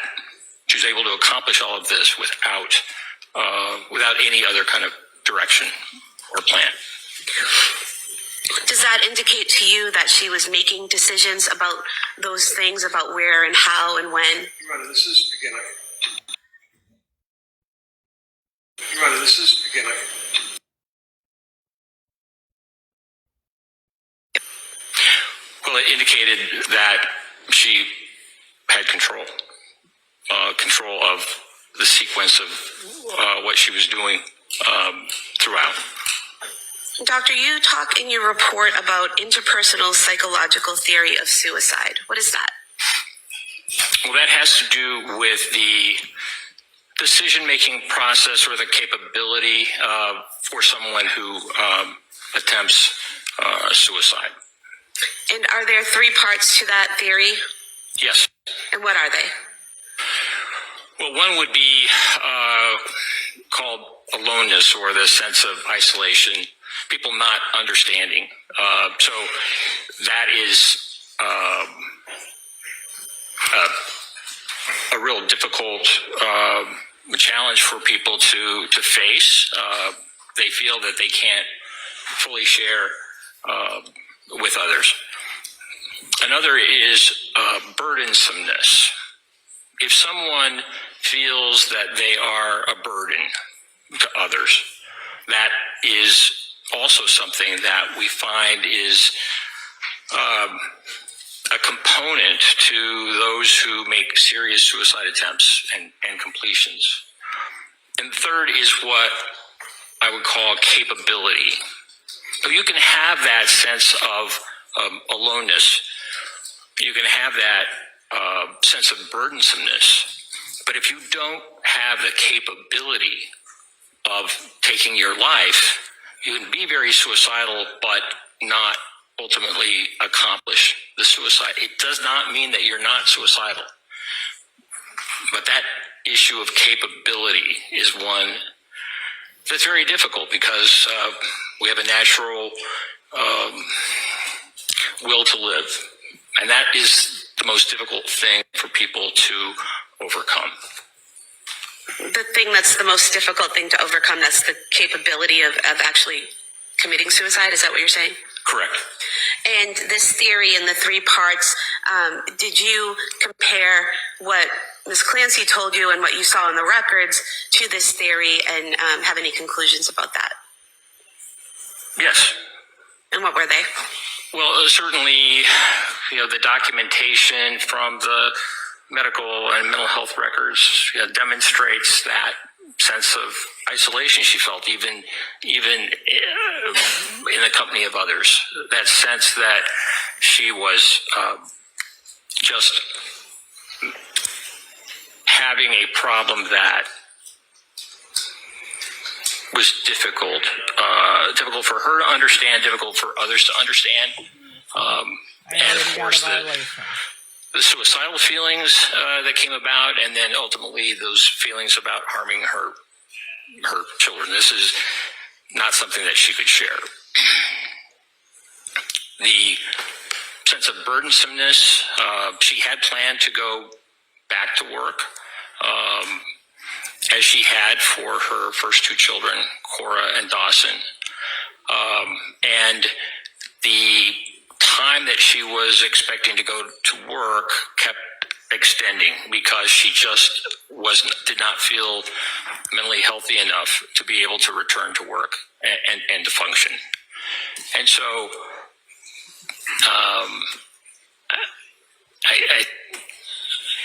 she was able to accomplish all of this without any other kind of direction or plan. Does that indicate to you that she was making decisions about those things, about where and how and when? Your Honor, this is beginning. Your Honor, this is beginning. Well, it indicated that she had control of the sequence of what she was doing throughout. Doctor, you talk in your report about interpersonal psychological theory of suicide. What is that? Well, that has to do with the decision-making process or the capability for someone who attempts suicide. And are there three parts to that theory? Yes. And what are they? Well, one would be called aloneness, or the sense of isolation, people not understanding. So that is a real difficult challenge for people to face. They feel that they can't fully share with others. Another is burdensomeness. If someone feels that they are a burden to others, that is also something that we find is a component to those who make serious suicide attempts and completions. And third is what I would call capability. So you can have that sense of aloneness. You can have that sense of burdensomeness. But if you don't have the capability of taking your life, you can be very suicidal, but not ultimately accomplish the suicide. It does not mean that you're not suicidal. But that issue of capability is one that's very difficult because we have a natural will to live. And that is the most difficult thing for people to overcome. The thing that's the most difficult thing to overcome, that's the capability of actually committing suicide. Is that what you're saying? Correct. And this theory in the three parts, did you compare what Ms. Clancy told you and what you saw in the records to this theory and have any conclusions about that? Yes. And what were they? Well, certainly, the documentation from the medical and mental health records demonstrates that sense of isolation she felt, even in the company of others. That sense that she was just having a problem that was difficult for her to understand, difficult for others to understand, and of course the suicidal feelings that came about, and then ultimately those feelings about harming her children. This is not something that she could share. The sense of burdensomeness, she had planned to go back to work, as she had for her first two children, Cora and Dawson. And the time that she was expecting to go to work kept extending because she just did not feel mentally healthy enough to be able to return to work and to function. And so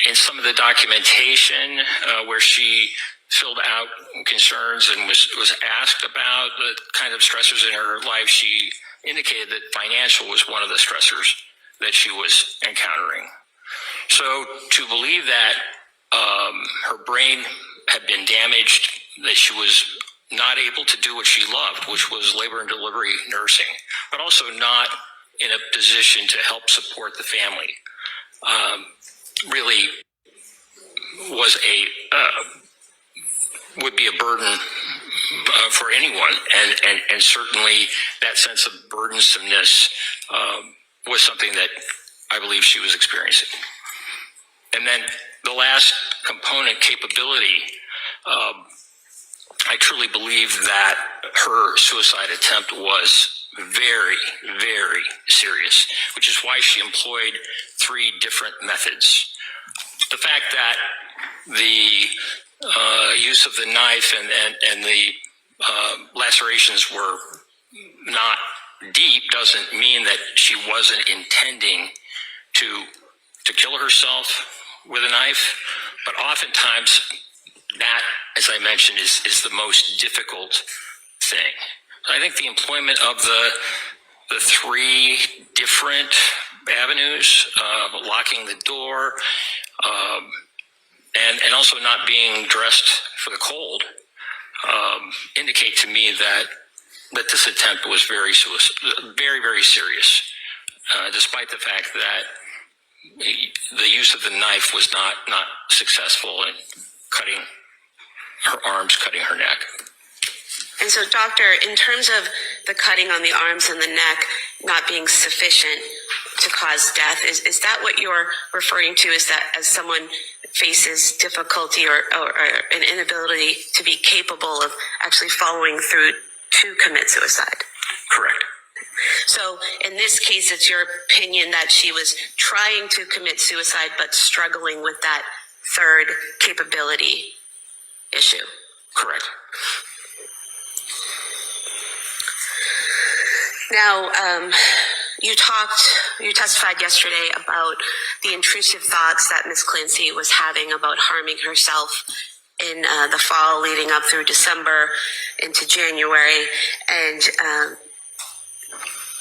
in some of the documentation where she filled out concerns and was asked about the kind of stressors in her life, she indicated that financial was one of the stressors that she was encountering. So to believe that her brain had been damaged, that she was not able to do what she loved, which was labor and delivery nursing, but also not in a position to help support the family, really was would be a burden for anyone, and certainly that sense of burdensomeness was something that I believe she was experiencing. And then the last component, capability, I truly believe that her suicide attempt was very, very serious, which is why she employed 3 different methods. The fact that the use of the knife and the lacerations were not deep doesn't mean that she wasn't intending to kill herself with a knife, but oftentimes that, as I mentioned, is the most difficult thing. I think the employment of the 3 different avenues, locking the door, and also not being dressed for the cold, indicate to me that this attempt was very, very serious, despite the fact that the use of the knife was not successful in cutting her arms, cutting her neck. And so, doctor, in terms of the cutting on the arms and the neck not being sufficient to cause death, is that what you're referring to? Is that as someone faces difficulty or an inability to be capable of actually following through to commit suicide? Correct. So in this case, it's your opinion that she was trying to commit suicide but struggling with that 3rd capability issue? Correct. Now, you testified yesterday about the intrusive thoughts that Ms. Clancy was having about harming herself in the fall leading up through December into January. And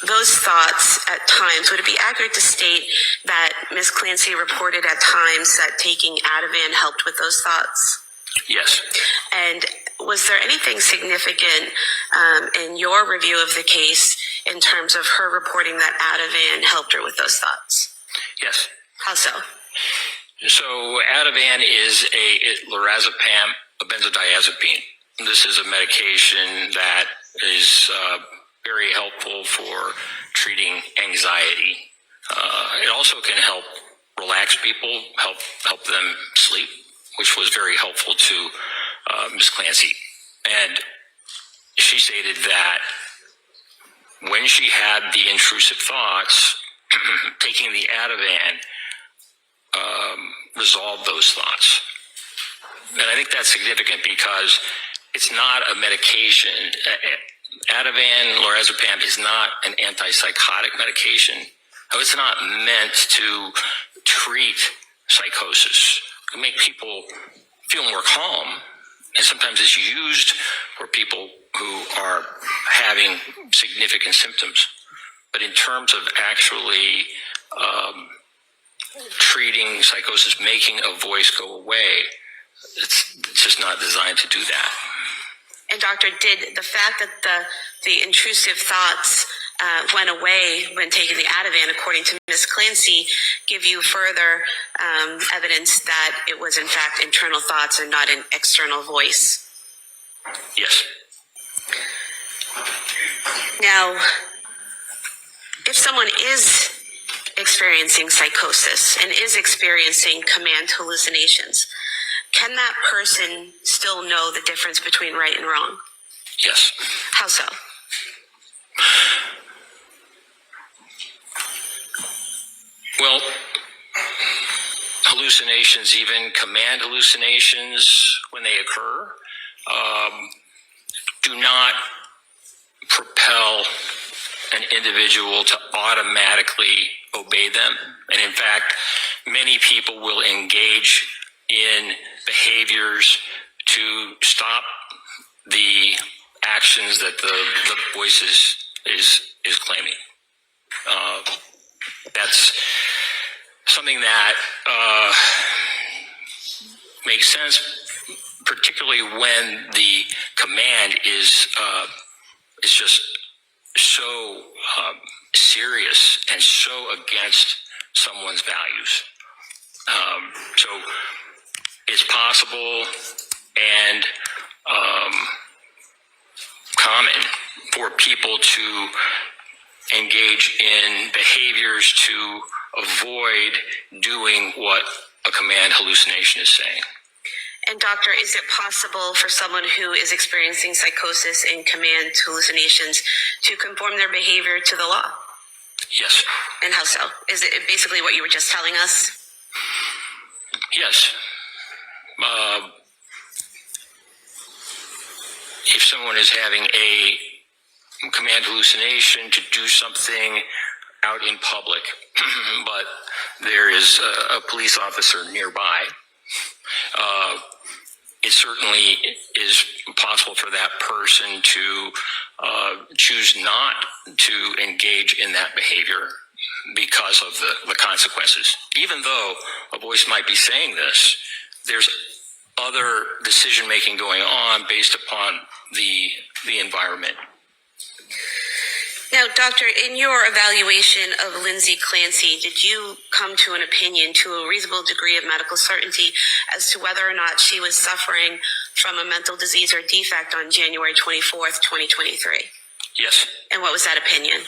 those thoughts at times, would it be accurate to state that Ms. Clancy reported at times that taking Ativan helped with those thoughts? Yes. And was there anything significant in your review of the case in terms of her reporting that Ativan helped her with those thoughts? Yes. How so? So Ativan is a lorazepam, a benzodiazepine. This is a medication that is very helpful for treating anxiety. It also can help relax people, help them sleep, which was very helpful to Ms. Clancy. And she stated that when she had the intrusive thoughts, taking the Ativan resolved those thoughts. And I think that's significant because it's not a medication. Ativan, lorazepam is not an antipsychotic medication. It's not meant to treat psychosis. It make people feel more calm, and sometimes it's used for people who are having significant symptoms. But in terms of actually treating psychosis, making a voice go away, it's just not designed to do that. And doctor, did the fact that the intrusive thoughts went away when taking the Ativan, according to Ms. Clancy, give you further evidence that it was in fact internal thoughts and not an external voice? Yes. Now, if someone is experiencing psychosis and is experiencing command hallucinations, can that person still know the difference between right and wrong? Yes. How so? Well, hallucinations, even command hallucinations, when they occur, do not propel an individual to automatically obey them. And in fact, many people will engage in behaviors to stop the actions that the voice is claiming. that's something that makes sense, particularly when the command is just so serious and so against someone's values. So it's possible and common for people to engage in behaviors to avoid doing what a command hallucination is saying. And doctor, is it possible for someone who is experiencing psychosis and command hallucinations to conform their behavior to the law? Yes. And how so? Is it basically what you were just telling us? Yes. If someone is having a command hallucination to do something out in public, but there is a police officer nearby, it certainly is possible for that person to choose not to engage in that behavior because of the consequences. Even though a voice might be saying this, there's other decision-making going on based upon the environment. Now, doctor, in your evaluation of Lindsay Clancy, did you come to an opinion to a reasonable degree of medical certainty as to whether or not she was suffering from a mental disease or defect on January 24th, 2023? Yes. And what was that opinion?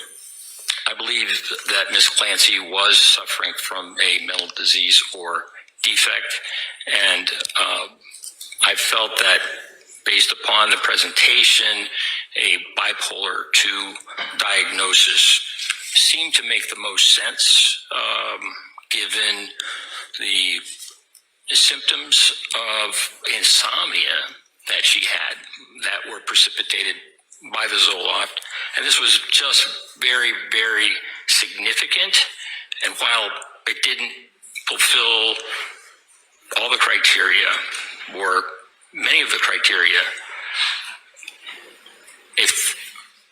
I believe that Ms. Clancy was suffering from a mental disease or defect, and I felt that based upon the presentation, a bipolar 2 diagnosis seemed to make the most sense, given the symptoms of insomnia that she had that were precipitated by the Zoloft. And this was just very, very significant. And while it didn't fulfill all the criteria, or many of the criteria, if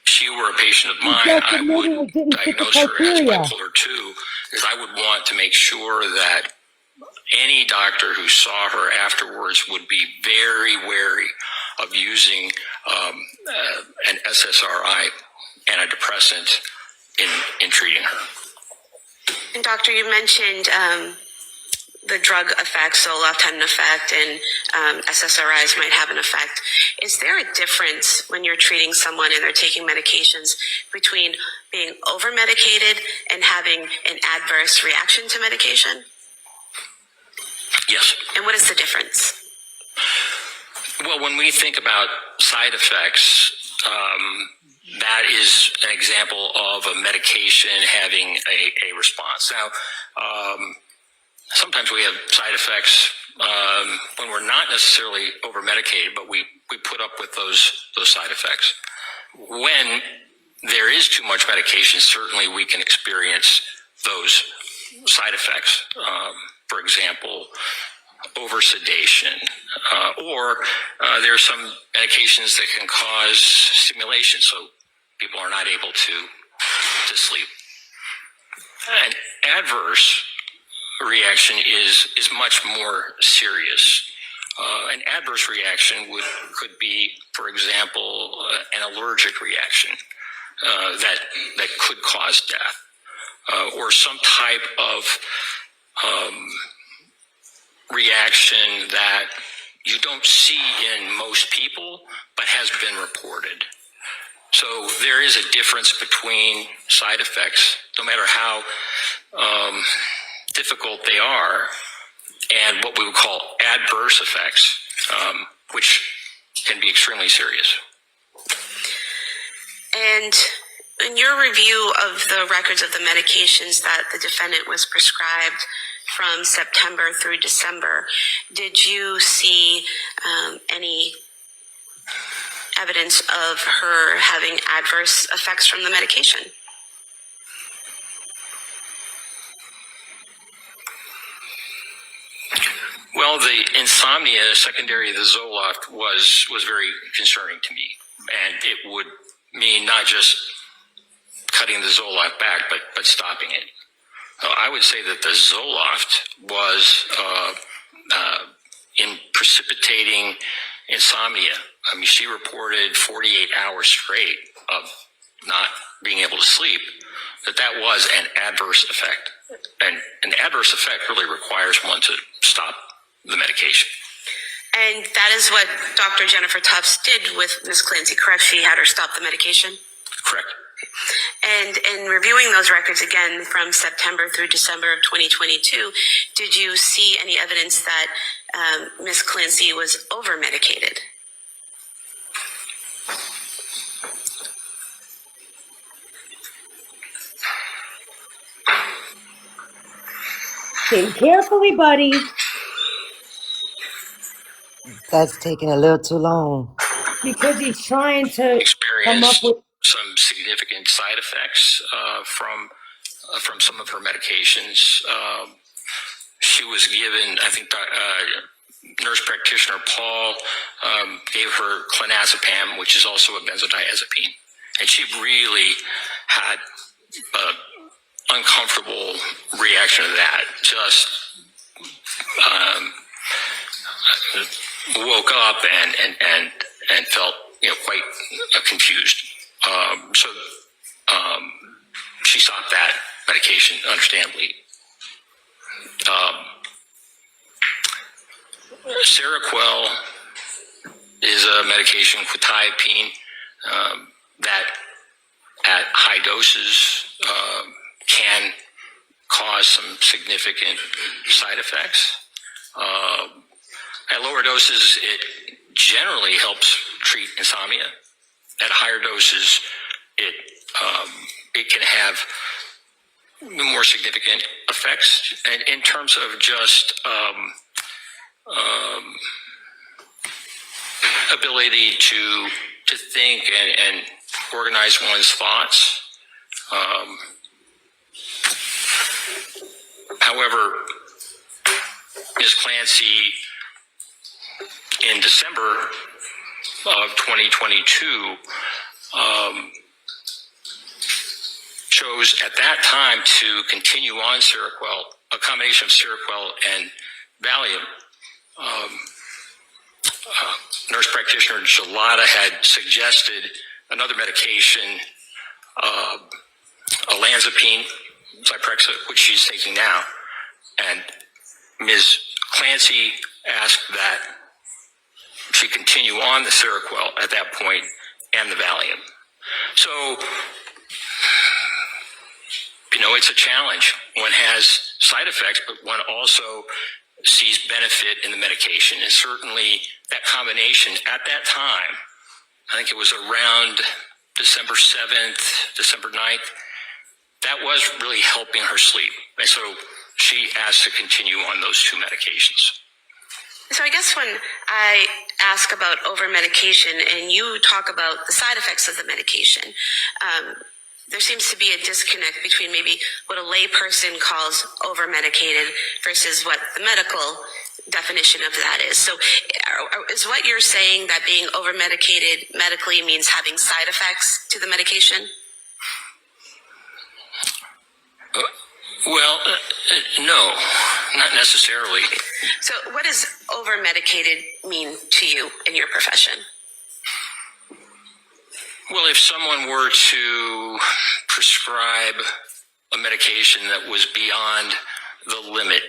she were a patient of mine, I would diagnose her as bipolar 2, because I would want to make sure that any doctor who saw her afterwards would be very wary of using an SSRI antidepressant in treating her. And doctor, you mentioned the drug effects, Zoloft had an effect, and SSRIs might have an effect. Is there a difference when you're treating someone and they're taking medications between being over-medicated and having an adverse reaction to medication? Yes. And what is the difference? Well, when we think about side effects, that is an example of a medication having a response. Now, sometimes we have side effects when we're not necessarily over-medicated, but we put up with those side effects. When there is too much medication, certainly we can experience those side effects. For example, over-sedation, or there are some medications that can cause stimulation, so people are not able to sleep. An adverse reaction is much more serious. An adverse reaction could be, for example, an allergic reaction that could cause death, or some type of reaction that you don't see in most people, but has been reported. So there is a difference between side effects, no matter how difficult they are, and what we would call adverse effects, which can be extremely serious. And in your review of the records of the medications that the defendant was prescribed from September through December, did you see any evidence of her having adverse effects from the medication? Well, the insomnia secondary to the Zoloft was very concerning to me, and it would mean not just cutting the Zoloft back, but stopping it. I would say that the Zoloft was in precipitating insomnia. I mean, she reported 48 hours straight of not being able to sleep, that was an adverse effect. And an adverse effect really requires one to stop the medication. And that is what Dr. Jennifer Tufts did with Ms. Clancy, correct? She had her stop the medication? Correct. And in reviewing those records again from September through December of 2022, did you see any evidence that Ms. Clancy was over-medicated? Think carefully, buddy. That's taking a little too long. Because he's trying to come up Experienced with. some significant side effects from some of her medications. She was given, I think, nurse practitioner Paul gave her clonazepam, which is also a benzodiazepine, and she really had an uncomfortable reaction to that. Just woke up and felt quite confused. So she stopped that medication, understandably. Seroquel is a medication, quetiapine, that at high doses can cause some significant side effects. At lower doses, it generally helps treat insomnia. At higher doses, it can have more significant effects. And in terms of just ability to think and organize one's thoughts. However, Ms. Clancy, in December of 2022, chose at that time to continue on Seroquel, a combination of Seroquel and Valium. Nurse practitioner Gelada had suggested another medication, olanzapine, Zyprexa, which she's taking now. And Ms. Clancy asked that she continue on the Seroquel at that point and the Valium. So, it's a challenge. One has side effects, but one also sees benefit in the medication. And certainly that combination at that time, I think it was around December 7th, December 9th, that was really helping her sleep. And so she asked to continue on those two medications. So I guess when I ask about over-medication and you talk about the side effects of the medication, there seems to be a disconnect between maybe what a layperson calls over-medicated versus what the medical definition of that is. So is what you're saying that being over-medicated medically means having side effects to the medication? Well, no, not necessarily. So what does over-medicated mean to you in your profession? Well, if someone were to prescribe a medication that was beyond the limit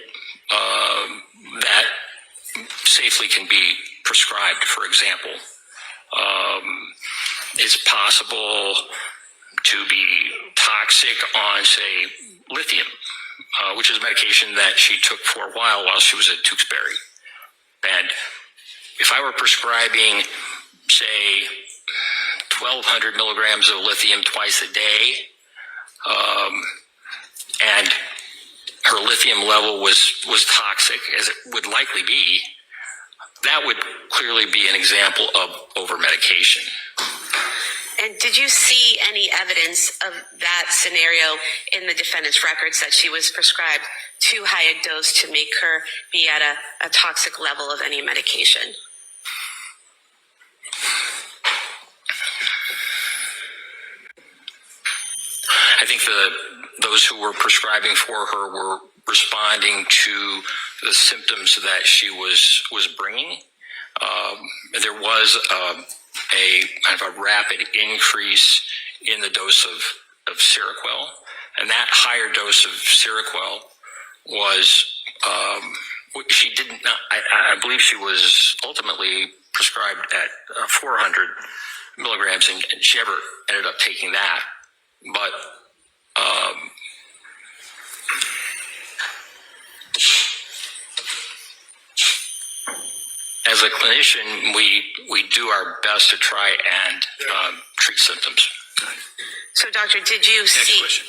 that safely can be prescribed, for example, it's possible to be toxic on, say, lithium, which is a medication that she took for a while she was at Tewksbury. And if I were prescribing, say, 1,200 milligrams of lithium twice a day, and her lithium level was toxic, as it would likely be, that would clearly be an example of over-medication. And did you see any evidence of that scenario in the defendant's records, that she was prescribed too high a dose to make her be at a toxic level of any medication? I think those who were prescribing for her were responding to the symptoms that she was bringing. There was a kind of a rapid increase in the dose of Seroquel, and that higher dose of Seroquel was she did not. I believe she was ultimately prescribed at 400 milligrams, and she never ended up taking that. But as a clinician, we do our best to try and treat symptoms. So, Doctor, did you Next see? question.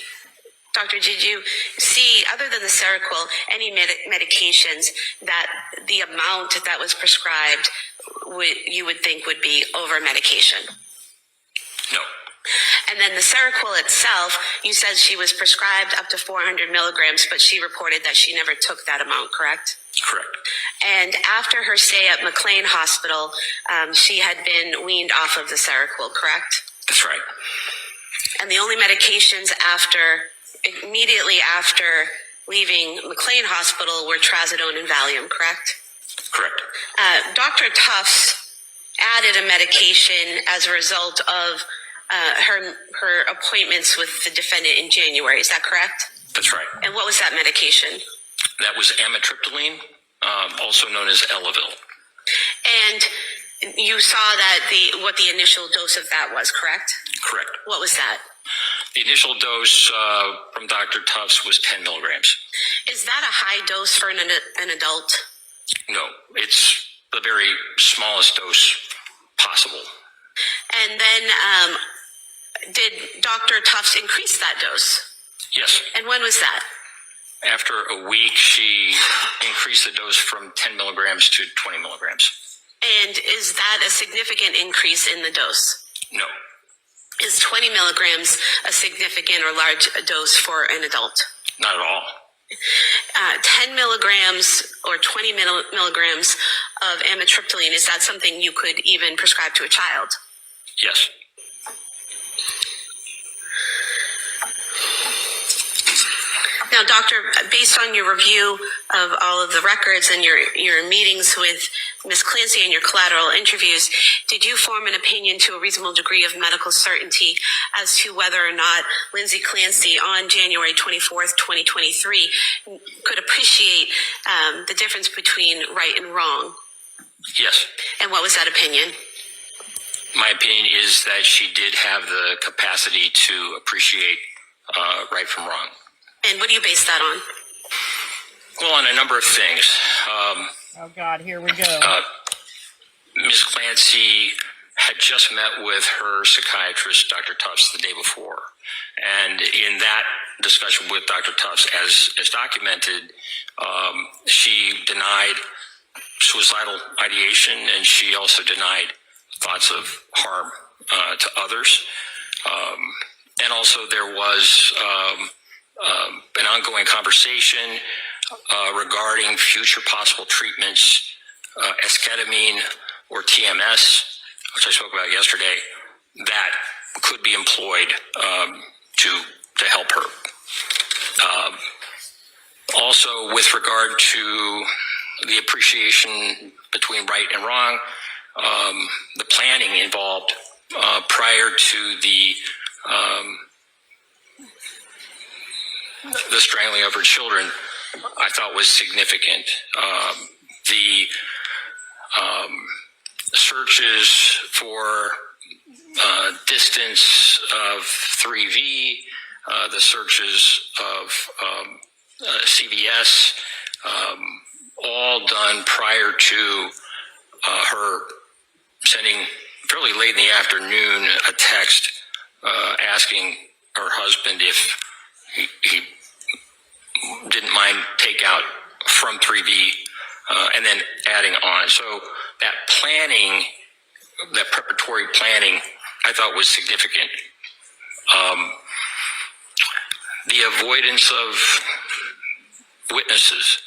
Doctor, did you see, other than the Seroquel, any medications that the amount that was prescribed you would think would be over medication? No. And then the Seroquel itself, you said she was prescribed up to 400 milligrams, but she reported that she never took that amount, correct? Correct. And after her stay at McLean Hospital, she had been weaned off of the Seroquel, correct? That's right. And the only medications immediately after leaving McLean Hospital were trazodone and Valium, correct? Correct. Dr. Tufts added a medication as a result of her appointments with the defendant in January. Is that correct? That's right. And what was that medication? That was amitriptyline, also known as Elavil. And you saw that what the initial dose of that was, correct? Correct. What was that? The initial dose from Dr. Tufts was 10 milligrams. Is that a high dose for an adult? No, it's the very smallest dose possible. And then did Dr. Tufts increase that dose? Yes. And when was that? After a week, she increased the dose from 10 milligrams to 20 milligrams. And is that a significant increase in the dose? No. Is 20 milligrams a significant or large dose for an adult? Not at all. 10 milligrams or 20 milligrams of amitriptyline, is that something you could even prescribe to a child? Yes. Now, doctor, based on your review of all of the records and your meetings with Ms. Clancy and your collateral interviews, did you form an opinion to a reasonable degree of medical certainty as to whether or not Lindsay Clancy on January 24th, 2023 could appreciate the difference between right and wrong? Yes. And what was that opinion? My opinion is that she did have the capacity to appreciate right from wrong. And what do you base that on? Well, on a number of things. Oh, God, here we go. Ms. Clancy had just met with her psychiatrist, Dr. Tufts, the day before. And in that discussion with Dr. Tufts, as documented, she denied suicidal ideation, and she also denied thoughts of harm to others. And also there was an ongoing conversation regarding future possible treatments, esketamine or TMS, which I spoke about yesterday, that could be employed to help her. Also, with regard to the appreciation between right and wrong, the planning involved prior to the strangling of her children, I thought was significant. The searches for distance of 3V, the searches of CVS, all done prior to her sending fairly late in the afternoon a text asking her husband if he didn't mind takeout from 3V, and then adding on. So that planning, that preparatory planning, I thought was significant. The avoidance of witnesses.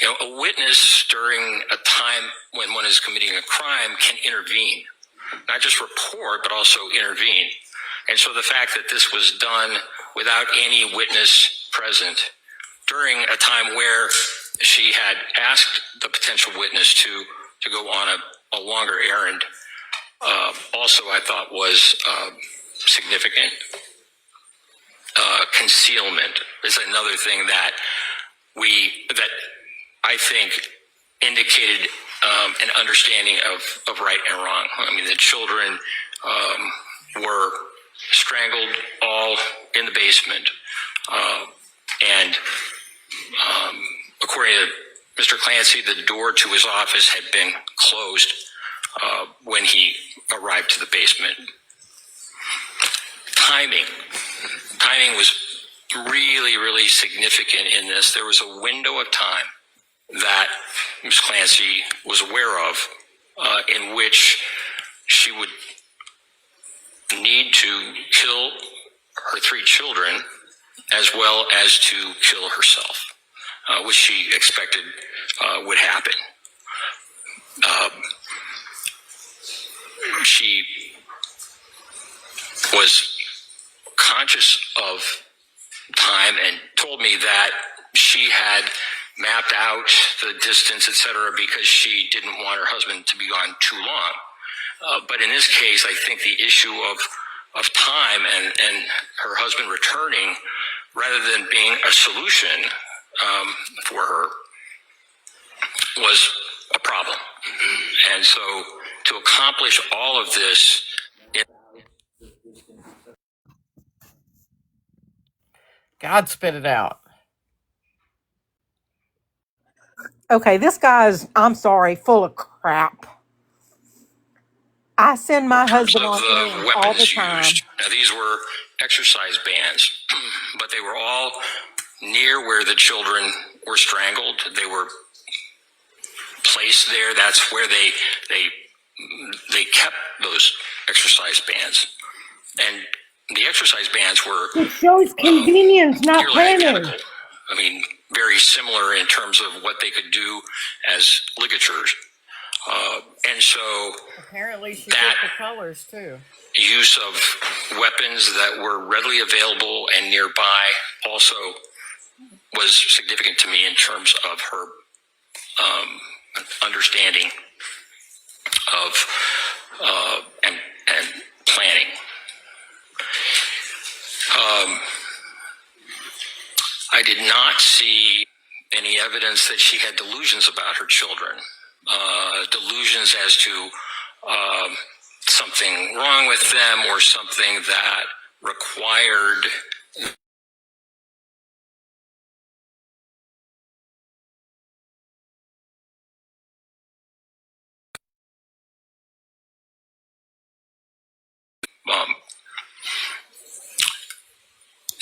You know, a witness during a time when one is committing a crime can intervene, not just report, but also intervene. And so the fact that this was done without any witness present during a time where she had asked the potential witness to go on a longer errand, also I thought was significant. Concealment is another thing that I think indicated an understanding of right and wrong. I mean, the children were strangled all in the basement, and according to Mr. Clancy, the door to his office had been closed when he arrived to the basement. Timing was really, really significant in this. There was a window of time that Ms. Clancy was aware of in which she would need to kill her 3 children as well as to kill herself, which she expected would happen. She was conscious of time and told me that she had mapped out the distance, etc., because she didn't want her husband to be gone too long. But in this case, I think the issue of time and her husband returning, rather than being a solution for her, was a problem. And so to accomplish all of this, God spit it out. Okay, this guy's, I'm sorry, full of crap. I send my husband on errands all the time. used. Now, these were exercise bands, but they were all near where the children were strangled. They were placed there. That's where they kept those exercise bands, and the exercise bands were It shows convenience, not nearly planning. identical. I mean, very similar in terms of what they could do as ligatures. And so Apparently she that picked the colors too. use of weapons that were readily available and nearby also was significant to me in terms of her understanding of and planning. I did not see any evidence that she had delusions about her children. Delusions as to something wrong with them or something that required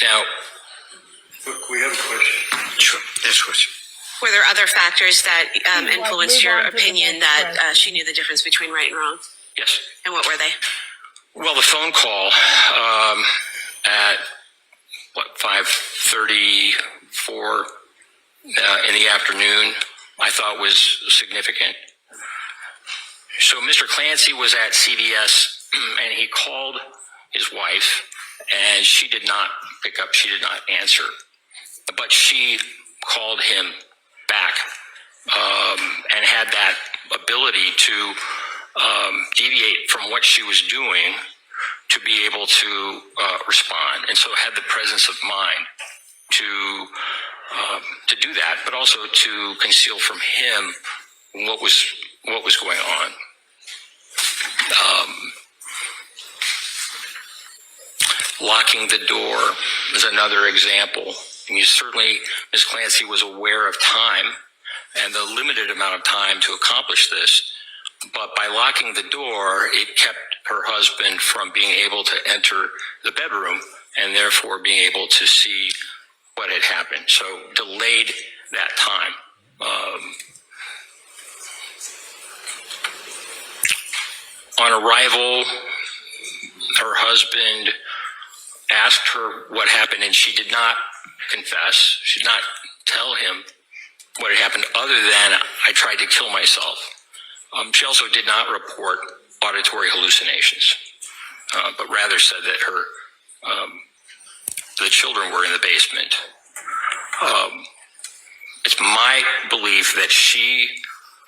now. Look, we have a question. Sure, next question. Were there other factors that influenced move your on to the opinion next that question. she knew the difference between right and wrong? Yes. And what were they? Well, the phone call at 5:34 in the afternoon, I thought was significant. So Mr. Clancy was at CVS and he called his wife, and she did not pick up. She did not answer, but she called him back and had that ability to deviate from what she was doing to be able to respond, and so had the presence of mind to do that, but also to conceal from him what was going on. Locking the door is another example. I mean, certainly Ms. Clancy was aware of time and the limited amount of time to accomplish this, but by locking the door, it kept her husband from being able to enter the bedroom and therefore being able to see what had happened. So delayed that time. On arrival, her husband asked her what happened, and she did not confess. She did not tell him what had happened other than, I tried to kill myself. She also did not report auditory hallucinations, but rather said that her the children were in the basement. It's my belief that she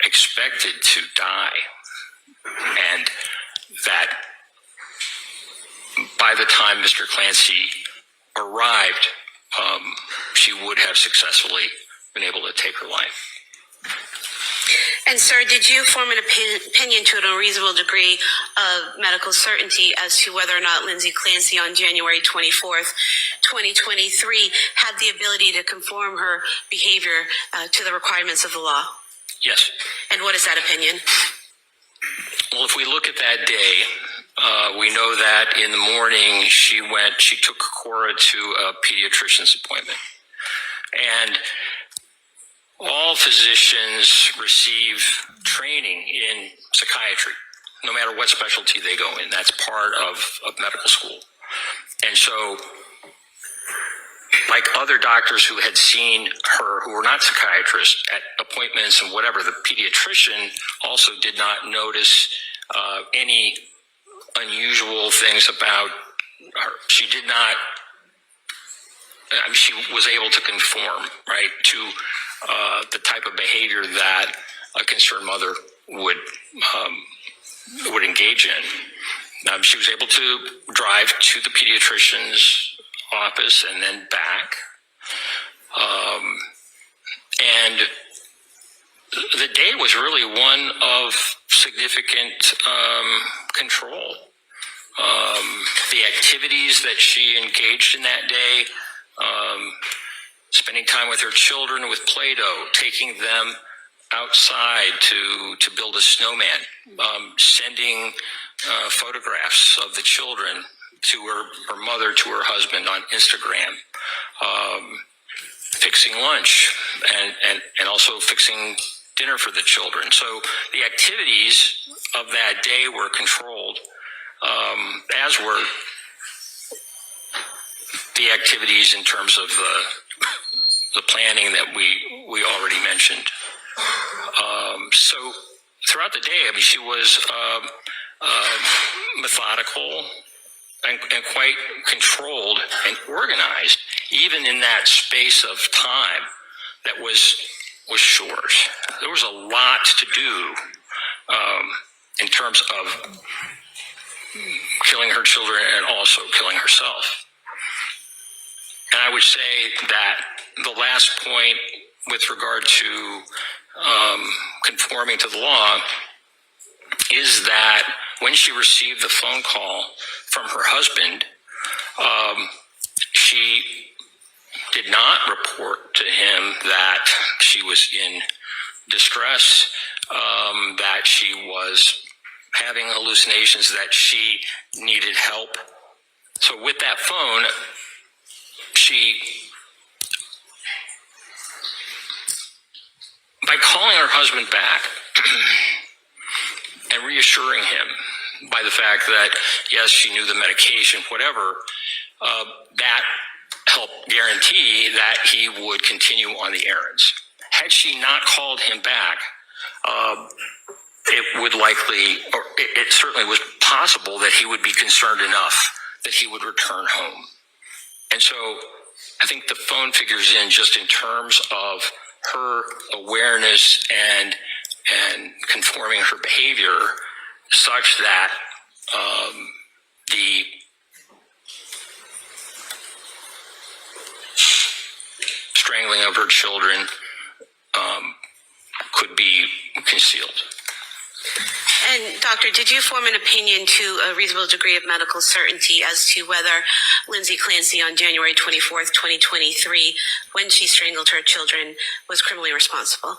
expected to die, and that by the time Mr. Clancy arrived, she would have successfully been able to take her life. And sir, did you form an opinion to a reasonable degree of medical certainty as to whether or not Lindsay Clancy on January 24th, 2023 had the ability to conform her behavior to the requirements of the law? Yes. And what is that opinion? Well, if we look at that day, we know that in the morning she took Cora to a pediatrician's appointment. And all physicians receive training in psychiatry, no matter what specialty they go in. That's part of medical school. And so, like other doctors who had seen her, who were not psychiatrists, at appointments and whatever, the pediatrician also did not notice any unusual things about her. She did not, she was able to conform, right, to the type of behavior that a concerned mother would engage in. She was able to drive to the pediatrician's office and then back. And the day was really one of significant control. The activities that she engaged in that day, spending time with her children with Play-Doh, taking them outside to build a snowman, sending photographs of the children to her mother, to her husband on Instagram, fixing lunch and also fixing dinner for the children. So the activities of that day were controlled, as were the activities in terms of the planning that we already mentioned. So throughout the day, she was methodical and quite controlled and organized, even in that space of time that was short. There was a lot to do in terms of killing her children and also killing herself. And I would say that the last point with regard to conforming to the law is that when she received the phone call from her husband, she did not report to him that she was in distress, that she was having hallucinations, that she needed help. So with that phone, by calling her husband back and reassuring him by the fact that, yes, she knew the medication, whatever, that helped guarantee that he would continue on the errands. Had she not called him back, it would likely, or it certainly was possible that he would be concerned enough that he would return home. And so I think the phone figures in just in terms of her awareness and conforming her behavior such that the strangling of her children could be concealed. And doctor, did you form an opinion to a reasonable degree of medical certainty as to whether Lindsay Clancy on January 24th, 2023, when she strangled her children, was criminally responsible?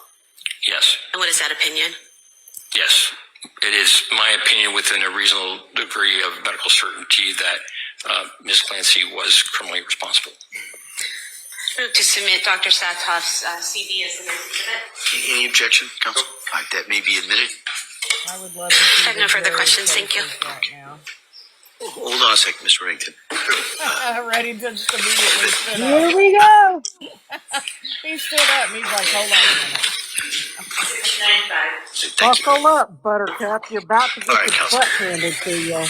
Yes. And what is that opinion? Yes. It is my opinion within a reasonable degree of medical certainty that Ms. Clancy was criminally responsible. Move to submit Dr. Satoff's CV as an exhibit. Any objection, counsel? All right, that may be admitted. I would love to see I have no further questions. Thank you. right now. Hold on a second, Mr. Remington. Ready to just immediately stood Here up. we go. He stood up and he's like, hold on a minute. Thank you. Buckle up, Buttercup. You're about to get All right, your Counselor. butt handed to you.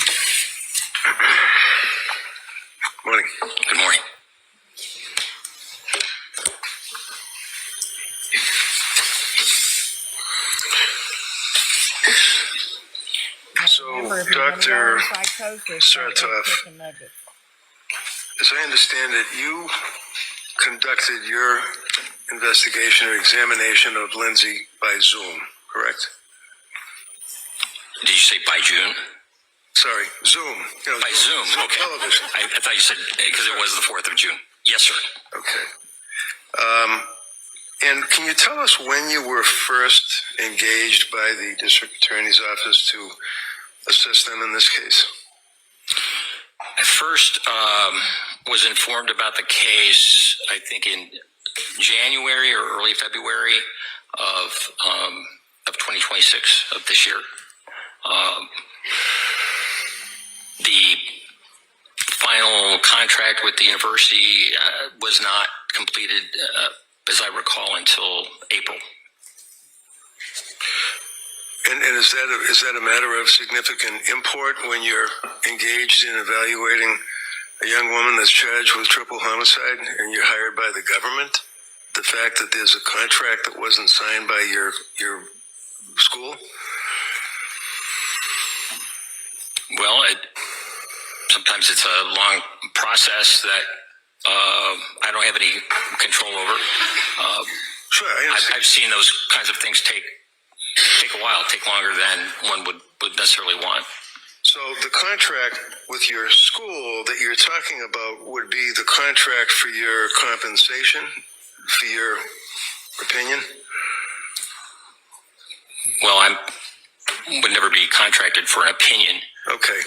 Morning. Good morning. Dr. Sartoff, as I understand it, you conducted your investigation or examination of Lindsay by Zoom, correct? Did you say by June? Sorry, Zoom. By Zoom, okay. Television. I thought you said because it was the 4th of June. Yes, sir. Okay. And can you tell us when you were first engaged by the district attorney's office to assist them in this case? I first was informed about the case, I think, in January or early February of 2026 of this year. The final contract with the university was not completed, as I recall, until April. And is that a matter of significant import when you're engaged in evaluating a young woman that's charged with triple homicide and you're hired by the government? The fact that there's a contract that wasn't signed by your school? Well, sometimes it's a long process that I don't have any control over. Sure, I understand. I've seen those kinds of things take a while, take longer than one would necessarily want. So the contract with your school that you're talking about would be the contract for your compensation, for your opinion? Well, I would never be contracted for an opinion. Okay.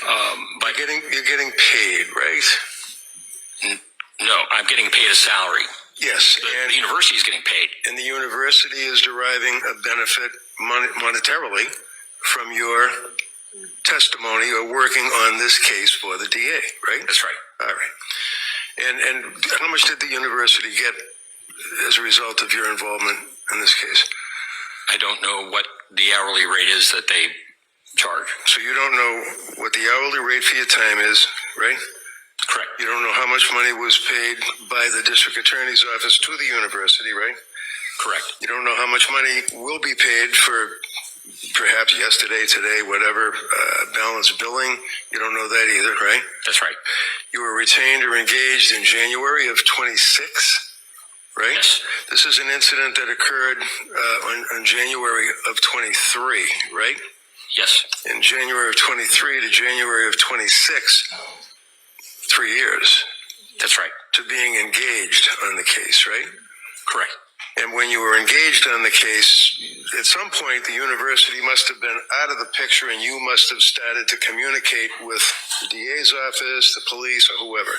But you're getting paid, right? No, I'm getting paid a salary. Yes. The university is getting paid. And the university is deriving a benefit monetarily from your testimony or working on this case for the DA, right? That's right. All right. And how much did the university get as a result of your involvement in this case? I don't know what the hourly rate is that they charge. So you don't know what the hourly rate for your time is, right? Correct. You don't know how much money was paid by the district attorney's office to the university, right? Correct. You don't know how much money will be paid for perhaps yesterday, today, whatever, balance billing. You don't know that either, right? That's right. You were retained or engaged in January of 26, right? Yes. This is an incident that occurred on January of 23, right? Yes. In January of 23 to January of 26, 3 years. That's right. To being engaged on the case, right? Correct. And when you were engaged on the case, at some point the university must have been out of the picture and you must have started to communicate with the DA's office, the police, or whoever.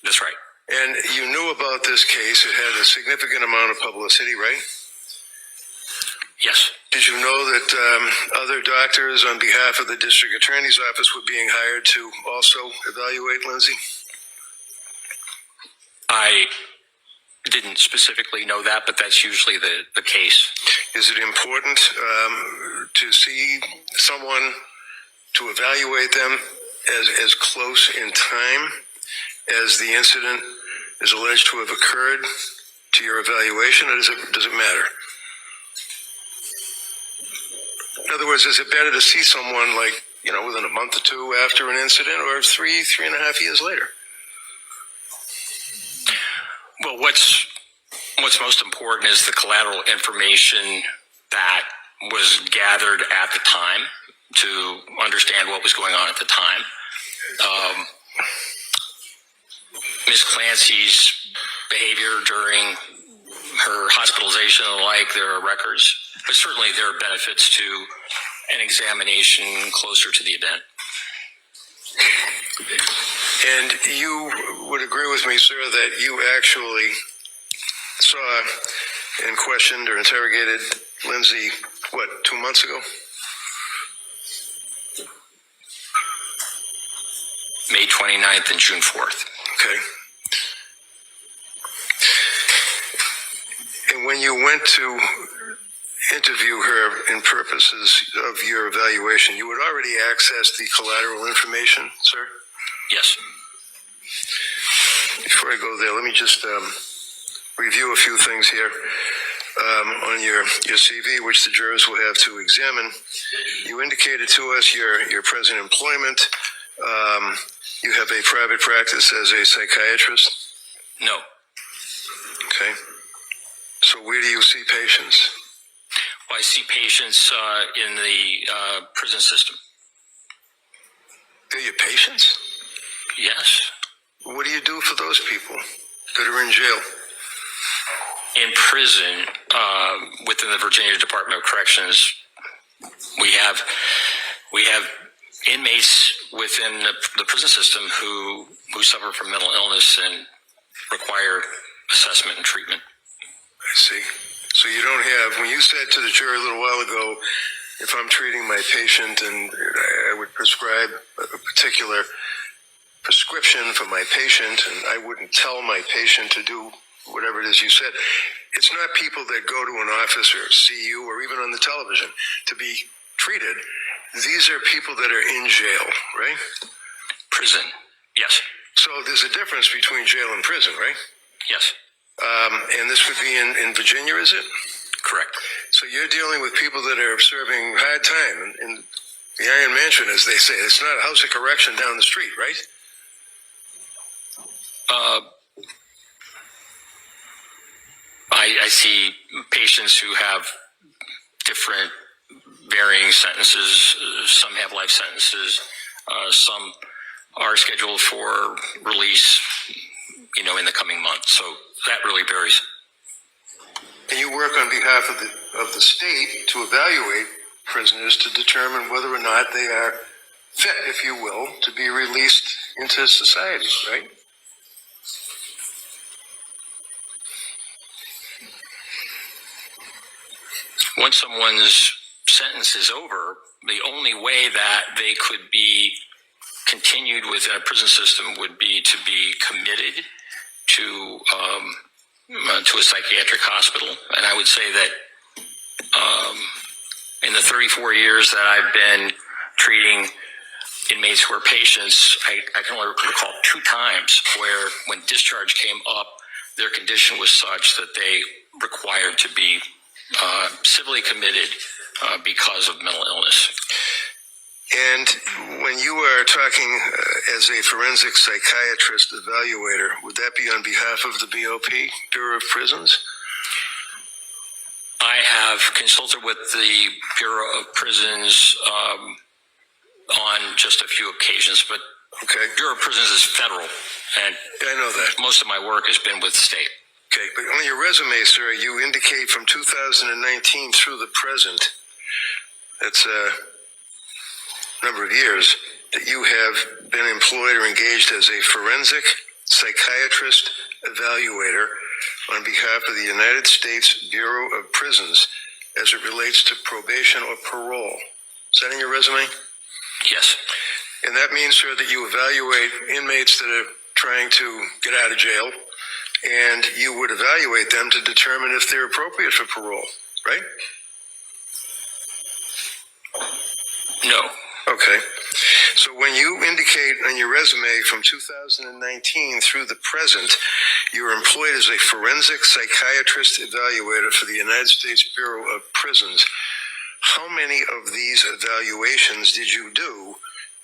That's right. And you knew about this case. It had a significant amount of publicity, right? Yes. Did you know that other doctors on behalf of the district attorney's office were being hired to also evaluate Lindsay? I didn't specifically know that, but that's usually the case. Is it important to see someone, to evaluate them as close in time as the incident is alleged to have occurred to your evaluation, or does it matter? In other words, is it better to see someone within a month or two after an incident, or 3.5 years later? Well, what's most important is the collateral information that was gathered at the time to understand what was going on at the time. Ms. Clancy's behavior during her hospitalization and the like, there are records, but certainly there are benefits to an examination closer to the event. And you would agree with me, sir, that you actually saw and questioned or interrogated Lindsay, 2 months ago? May 29th and June 4th. Okay. And when you went to interview her in purposes of your evaluation, you had already accessed the collateral information, sir? Yes. Before I go there, let me just review a few things here. on your CV, which the jurors will have to examine. You indicated to us your present employment. You have a private practice as a psychiatrist? No. Okay. So where do you see patients? Well, I see patients in the prison system. They're your patients? Yes. What do you do for those people that are in jail? In prison, within the Virginia Department of Corrections, we have inmates within the prison system who suffer from mental illness and require assessment and treatment. I see. So you don't have, when you said to the jury a little while ago, if I'm treating my patient and I would prescribe a particular prescription for my patient and I wouldn't tell my patient to do whatever it is you said, it's not people that go to an office or see you or even on the television to be treated. These are people that are in jail, right? Prison, yes. So there's a difference between jail and prison, right? Yes. And this would be in Virginia, is it? Correct. So you're dealing with people that are serving hard time in the Iron Mansion, as they say. It's not a house of correction down the street, right? I see patients who have different varying sentences. Some have life sentences. Some are scheduled for release, in the coming months. So that really varies. And you work on behalf of the state to evaluate prisoners to determine whether or not they are fit, if you will, to be released into society, right? Once someone's sentence is over, the only way that they could be continued within a prison system would be to be committed to a psychiatric hospital. And I would say that in the 34 years that I've been treating inmates who are patients, I can only recall 2 times where when discharge came up, their condition was such that they required to be civilly committed because of mental illness. And when you are talking as a forensic psychiatrist evaluator, would that be on behalf of the BOP, Bureau of Prisons? I have consulted with the Bureau of Prisons on just a few occasions, but okay. Bureau of Prisons is federal, and I know that. Most of my work has been with state. Okay, but on your resume, sir, you indicate from 2019 through the present, that's a number of years, that you have been employed or engaged as a forensic psychiatrist evaluator on behalf of the United States Bureau of Prisons as it relates to probation or parole. Is that in your resume? Yes. And that means, sir, that you evaluate inmates that are trying to get out of jail, and you would evaluate them to determine if they're appropriate for parole, right? No. Okay. So when you indicate on your resume from 2019 through the present, you're employed as a forensic psychiatrist evaluator for the United States Bureau of Prisons. How many of these evaluations did you do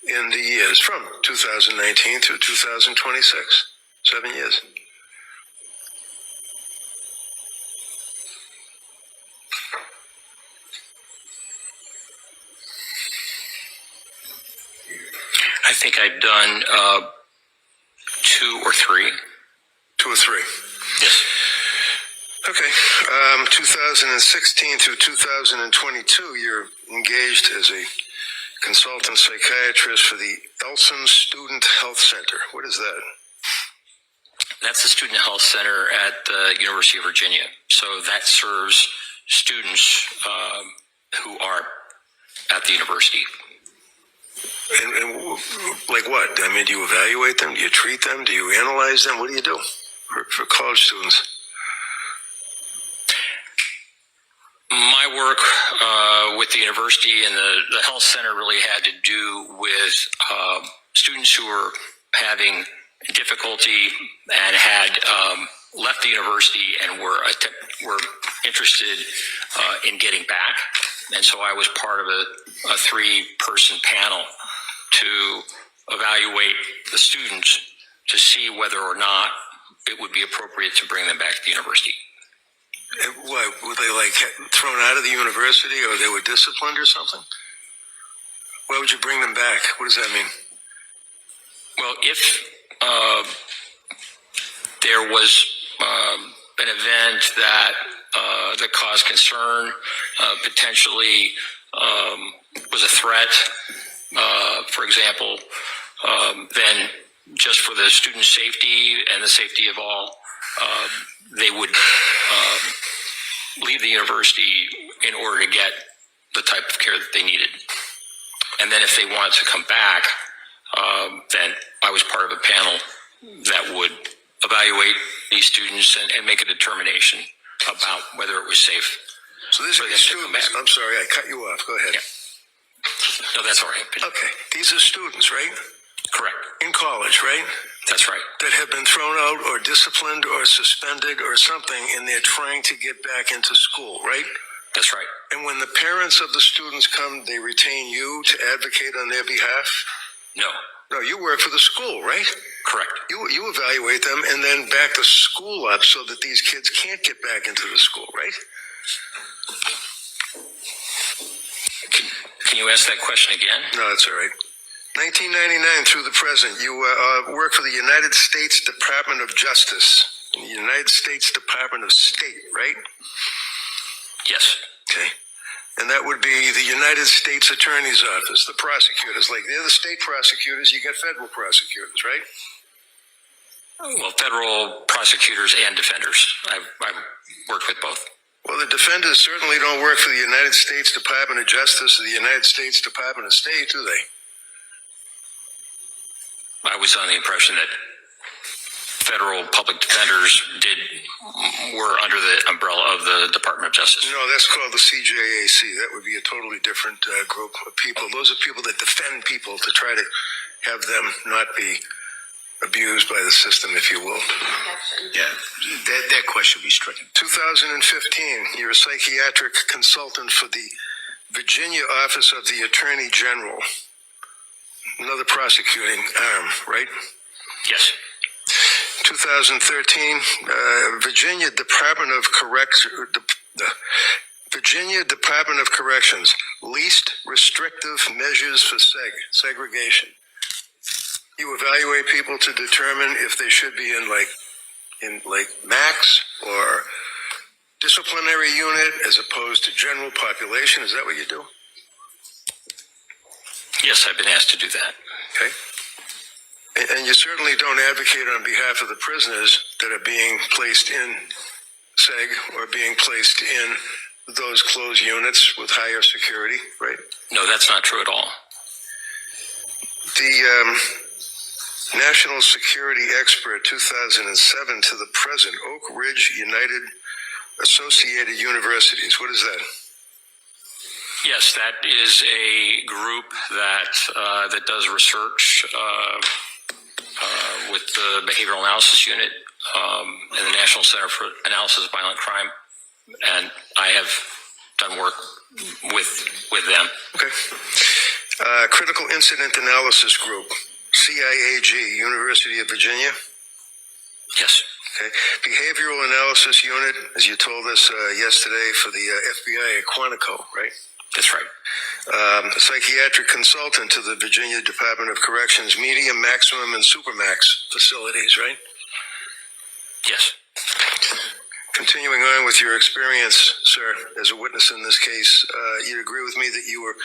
in the years from 2019 through 2026? 7 years. I think I've done 2 or 3. 2 or 3. Yes. Okay. 2016 through 2022, you're engaged as a consultant psychiatrist for the Elson Student Health Center. What is that? That's the Student Health Center at the University of Virginia. So that serves students who are at the university. And like what? I mean, do you evaluate them? Do you treat them? Do you analyze them? What do you do for college students? My work with the university and the health center really had to do with students who were having difficulty and had left the university and were interested in getting back. And so I was part of a three-person panel to evaluate the students to see whether or not it would be appropriate to bring them back to the university. What, were they like thrown out of the university, or they were disciplined or something? Why would you bring them back? What does that mean? Well, if there was an event that caused concern, potentially was a threat, for example, then just for the student safety and the safety of all, they would leave the university in order to get the type of care that they needed. And then if they wanted to come back, then I was part of a panel that would evaluate these students and make a determination about whether it was safe. So these are students. I'm sorry, I cut you off. Go ahead. Yeah. No, that's all right. Okay, these are students, right? Correct. In college, right? That's right. That have been thrown out or disciplined or suspended or something, and they're trying to get back into school, right? That's right. And when the parents of the students come, they retain you to advocate on their behalf? No. No, you work for the school, right? Correct. You evaluate them and then back the school up so that these kids can't get back into the school, right? Can you ask that question again? No, that's all right. 1999 through the present, you work for the United States Department of Justice, the United States Department of State, right? Yes. Okay. And that would be the United States Attorney's Office, the prosecutors. Like, they're the state prosecutors, you got federal prosecutors, right? Well, federal prosecutors and defenders. I've worked with both. Well, the defenders certainly don't work for the United States Department of Justice or the United States Department of State, do they? I was under the impression that federal public defenders were under the umbrella of the Department of Justice. No, that's called the CJAC. That would be a totally different group of people. Those are people that defend people to try to have them not be abused by the system, if you will. Yeah, that question be stricken. 2015, you're a psychiatric consultant for the Virginia Office of the Attorney General. Another prosecuting arm, right? Yes. 2013, Virginia Department of Corrections, least restrictive measures for segregation. You evaluate people to determine if they should be in max or disciplinary unit as opposed to general population. Is that what you do? Yes, I've been asked to do that. Okay. And you certainly don't advocate on behalf of the prisoners that are being placed in seg or being placed in those closed units with higher security, right? No, that's not true at all. The National Security Expert 2007 to the present, Oak Ridge United Associated Universities. What is that? Yes, that is a group that does research with the Behavioral Analysis Unit and the National Center for Analysis of Violent Crime, and I have done work with them. Okay. Critical Incident Analysis Group, CIAG, University of Virginia. Yes. Okay. Behavioral Analysis Unit, as you told us yesterday, for the FBI at Quantico, right? That's right. Psychiatric consultant to the Virginia Department of Corrections, medium, maximum, and supermax facilities, right? Yes. Continuing on with your experience, sir, as a witness in this case, you'd agree with me that you were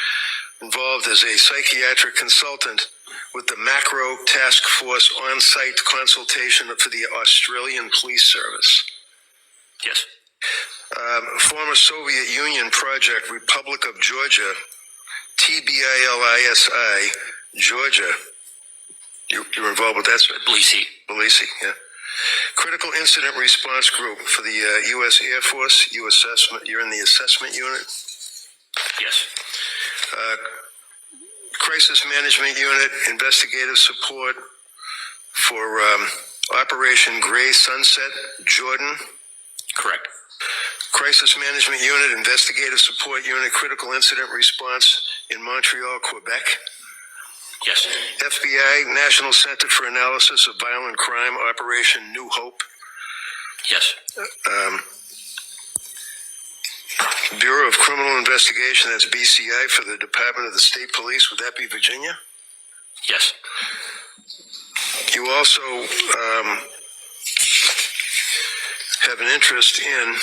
involved as a psychiatric consultant with the Macro Task Force on-site consultation for the Australian Police Service. Yes. Former Soviet Union Project, Republic of Georgia, TBILISI, Georgia. You're involved with that, sir? Tbilisi, yeah. Critical Incident Response Group for the U.S. Air Force. You're in the assessment unit? Yes. Crisis Management Unit, investigative support for Operation Gray Sunset, Jordan. Correct. Crisis Management Unit, Investigative Support Unit, Critical Incident Response in Montreal, Quebec. Yes. FBI, National Center for Analysis of Violent Crime, Operation New Hope. Yes. Bureau of Criminal Investigation, that's BCI, for the Department of the State Police. Would that be Virginia? Yes. You also have an interest in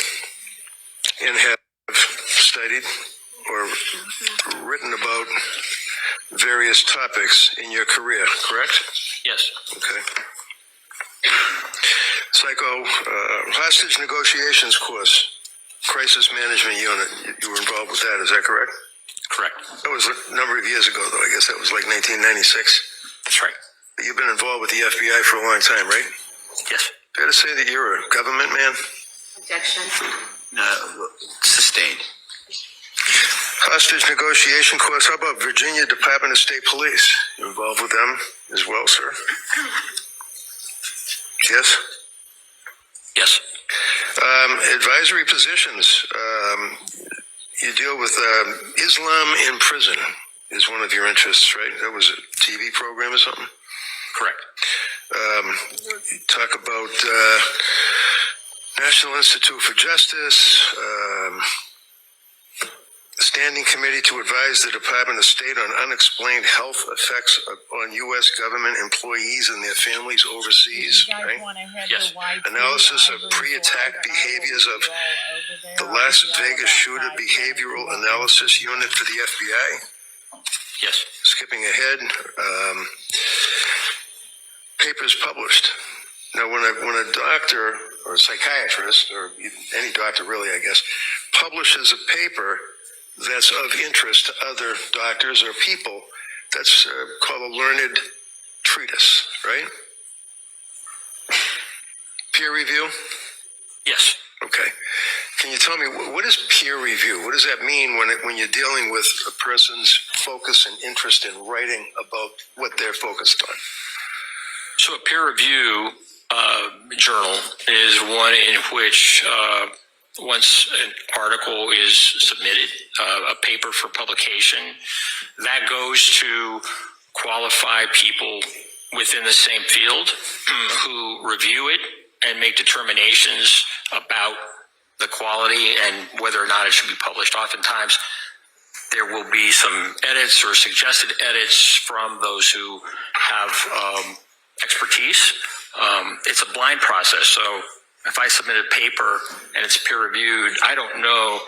and have studied or written about various topics in your career, correct? Yes. Okay. Hostage negotiations course, Crisis Management Unit. You were involved with that, is that correct? Correct. That was a number of years ago, though. I guess that was like 1996. That's right. But you've been involved with the FBI for a long time, right? Yes. Fair to say that you're a government man? Objection. Sustained. Hostage negotiation course. How about Virginia Department of State Police? You involved with them as well, sir? Yes? Yes. Advisory positions. You deal with Islam in prison is one of your interests, right? That was a TV program or something? Correct. You talk about National Institute for Justice, Standing Committee to advise the Department of State on unexplained health effects on U.S. government employees and their families overseas. Right? Yes. Analysis of pre-attack behaviors of the Las Vegas shooter behavioral analysis unit for the FBI. Yes. Skipping ahead, papers published. Now, when a doctor or a psychiatrist, or any doctor really, I guess, publishes a paper that's of interest to other doctors or people, that's called a learned treatise, right? Peer review? Yes. Okay. Can you tell me, what is peer review? What does that mean when you're dealing with a person's focus and interest in writing about what they're focused on? So a peer review journal is one in which once an article is submitted, a paper for publication, that goes to qualified people within the same field who review it and make determinations about the quality and whether or not it should be published. Oftentimes, there will be some edits or suggested edits from those who have expertise. It's a blind process, so if I submit a paper and it's peer reviewed, I don't know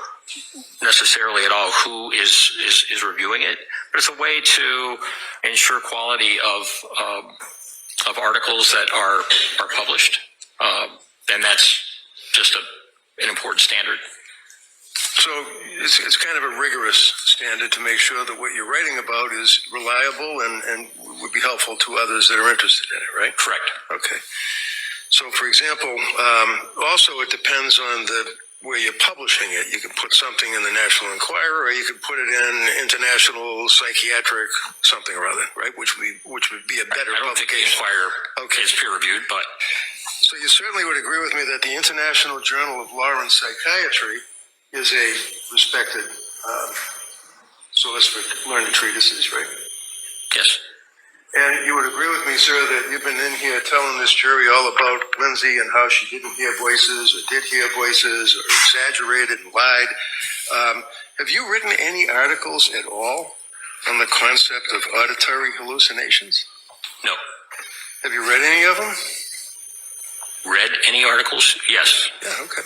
necessarily at all who is reviewing it, but it's a way to ensure quality of articles that are published, and that's just an important standard. So it's kind of a rigorous standard to make sure that what you're writing about is reliable and would be helpful to others that are interested in it, right? Correct. Okay. So, for example, also it depends on where you're publishing it. You can put something in the National Enquirer, or you could put it in International Psychiatric something or other, right? Which would be a better I don't think the publication. Enquirer is peer reviewed, but So you certainly would agree with me that the International Journal of Law and Psychiatry is a respected source for learned treatises, right? yes. And you would agree with me, sir, that you've been in here telling this jury all about Lindsay and how she didn't hear voices or did hear voices or exaggerated and lied. Have you written any articles at all on the concept of auditory hallucinations? No. Have you read any of them? Read any articles? Yes. Yeah, okay.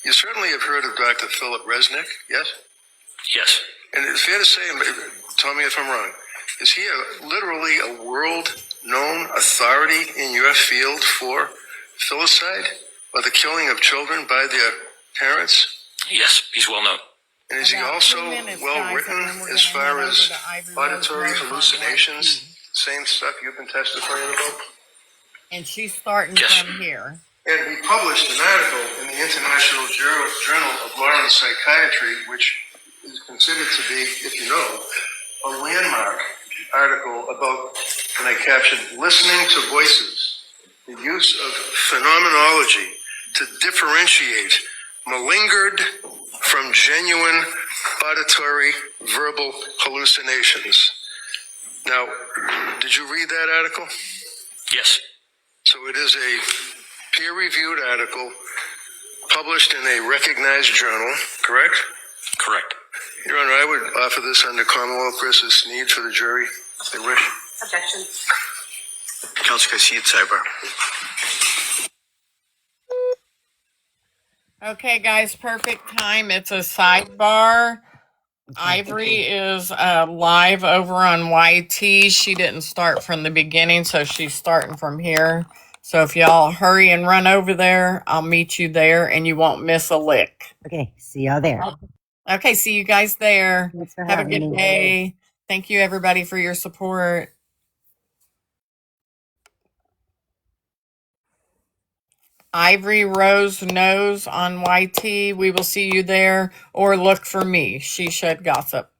You certainly have heard of Dr. Philip Resnick, yes? Yes. And it's fair to say, and tell me if I'm wrong, is he literally a world-known authority in your field for filicide or the killing of children by their parents? Yes, he's well known. And is he also well-written as far as auditory hallucinations? Same stuff you've been testifying about? And she's starting Yes. from here. And he published an article in the International Journal of Law and Psychiatry, which is considered to be, if you know, a landmark article about, and I captioned, listening to voices the use of phenomenology to differentiate malingered from genuine auditory verbal hallucinations. Now, did you read that article? Yes. So it is a peer-reviewed article published in a recognized journal, correct? Correct. Your Honor, I would offer this under Commonwealth versus Sneed for the jury, if they wish. Objection. Counsel Cassie Cyber. Okay, guys, perfect time. It's a sidebar. Ivory is live over on YT. She didn't start from the beginning, so she's starting from here. So if y'all hurry and run over there, I'll meet you there and you won't miss a lick. Okay, see y'all there. Okay, see you guys there. Thanks for Have a having good me. day. Thank you, everybody, for your support. Ivory Rose Knows on YT. We will see you there, or look for me, Sheshed Gossip.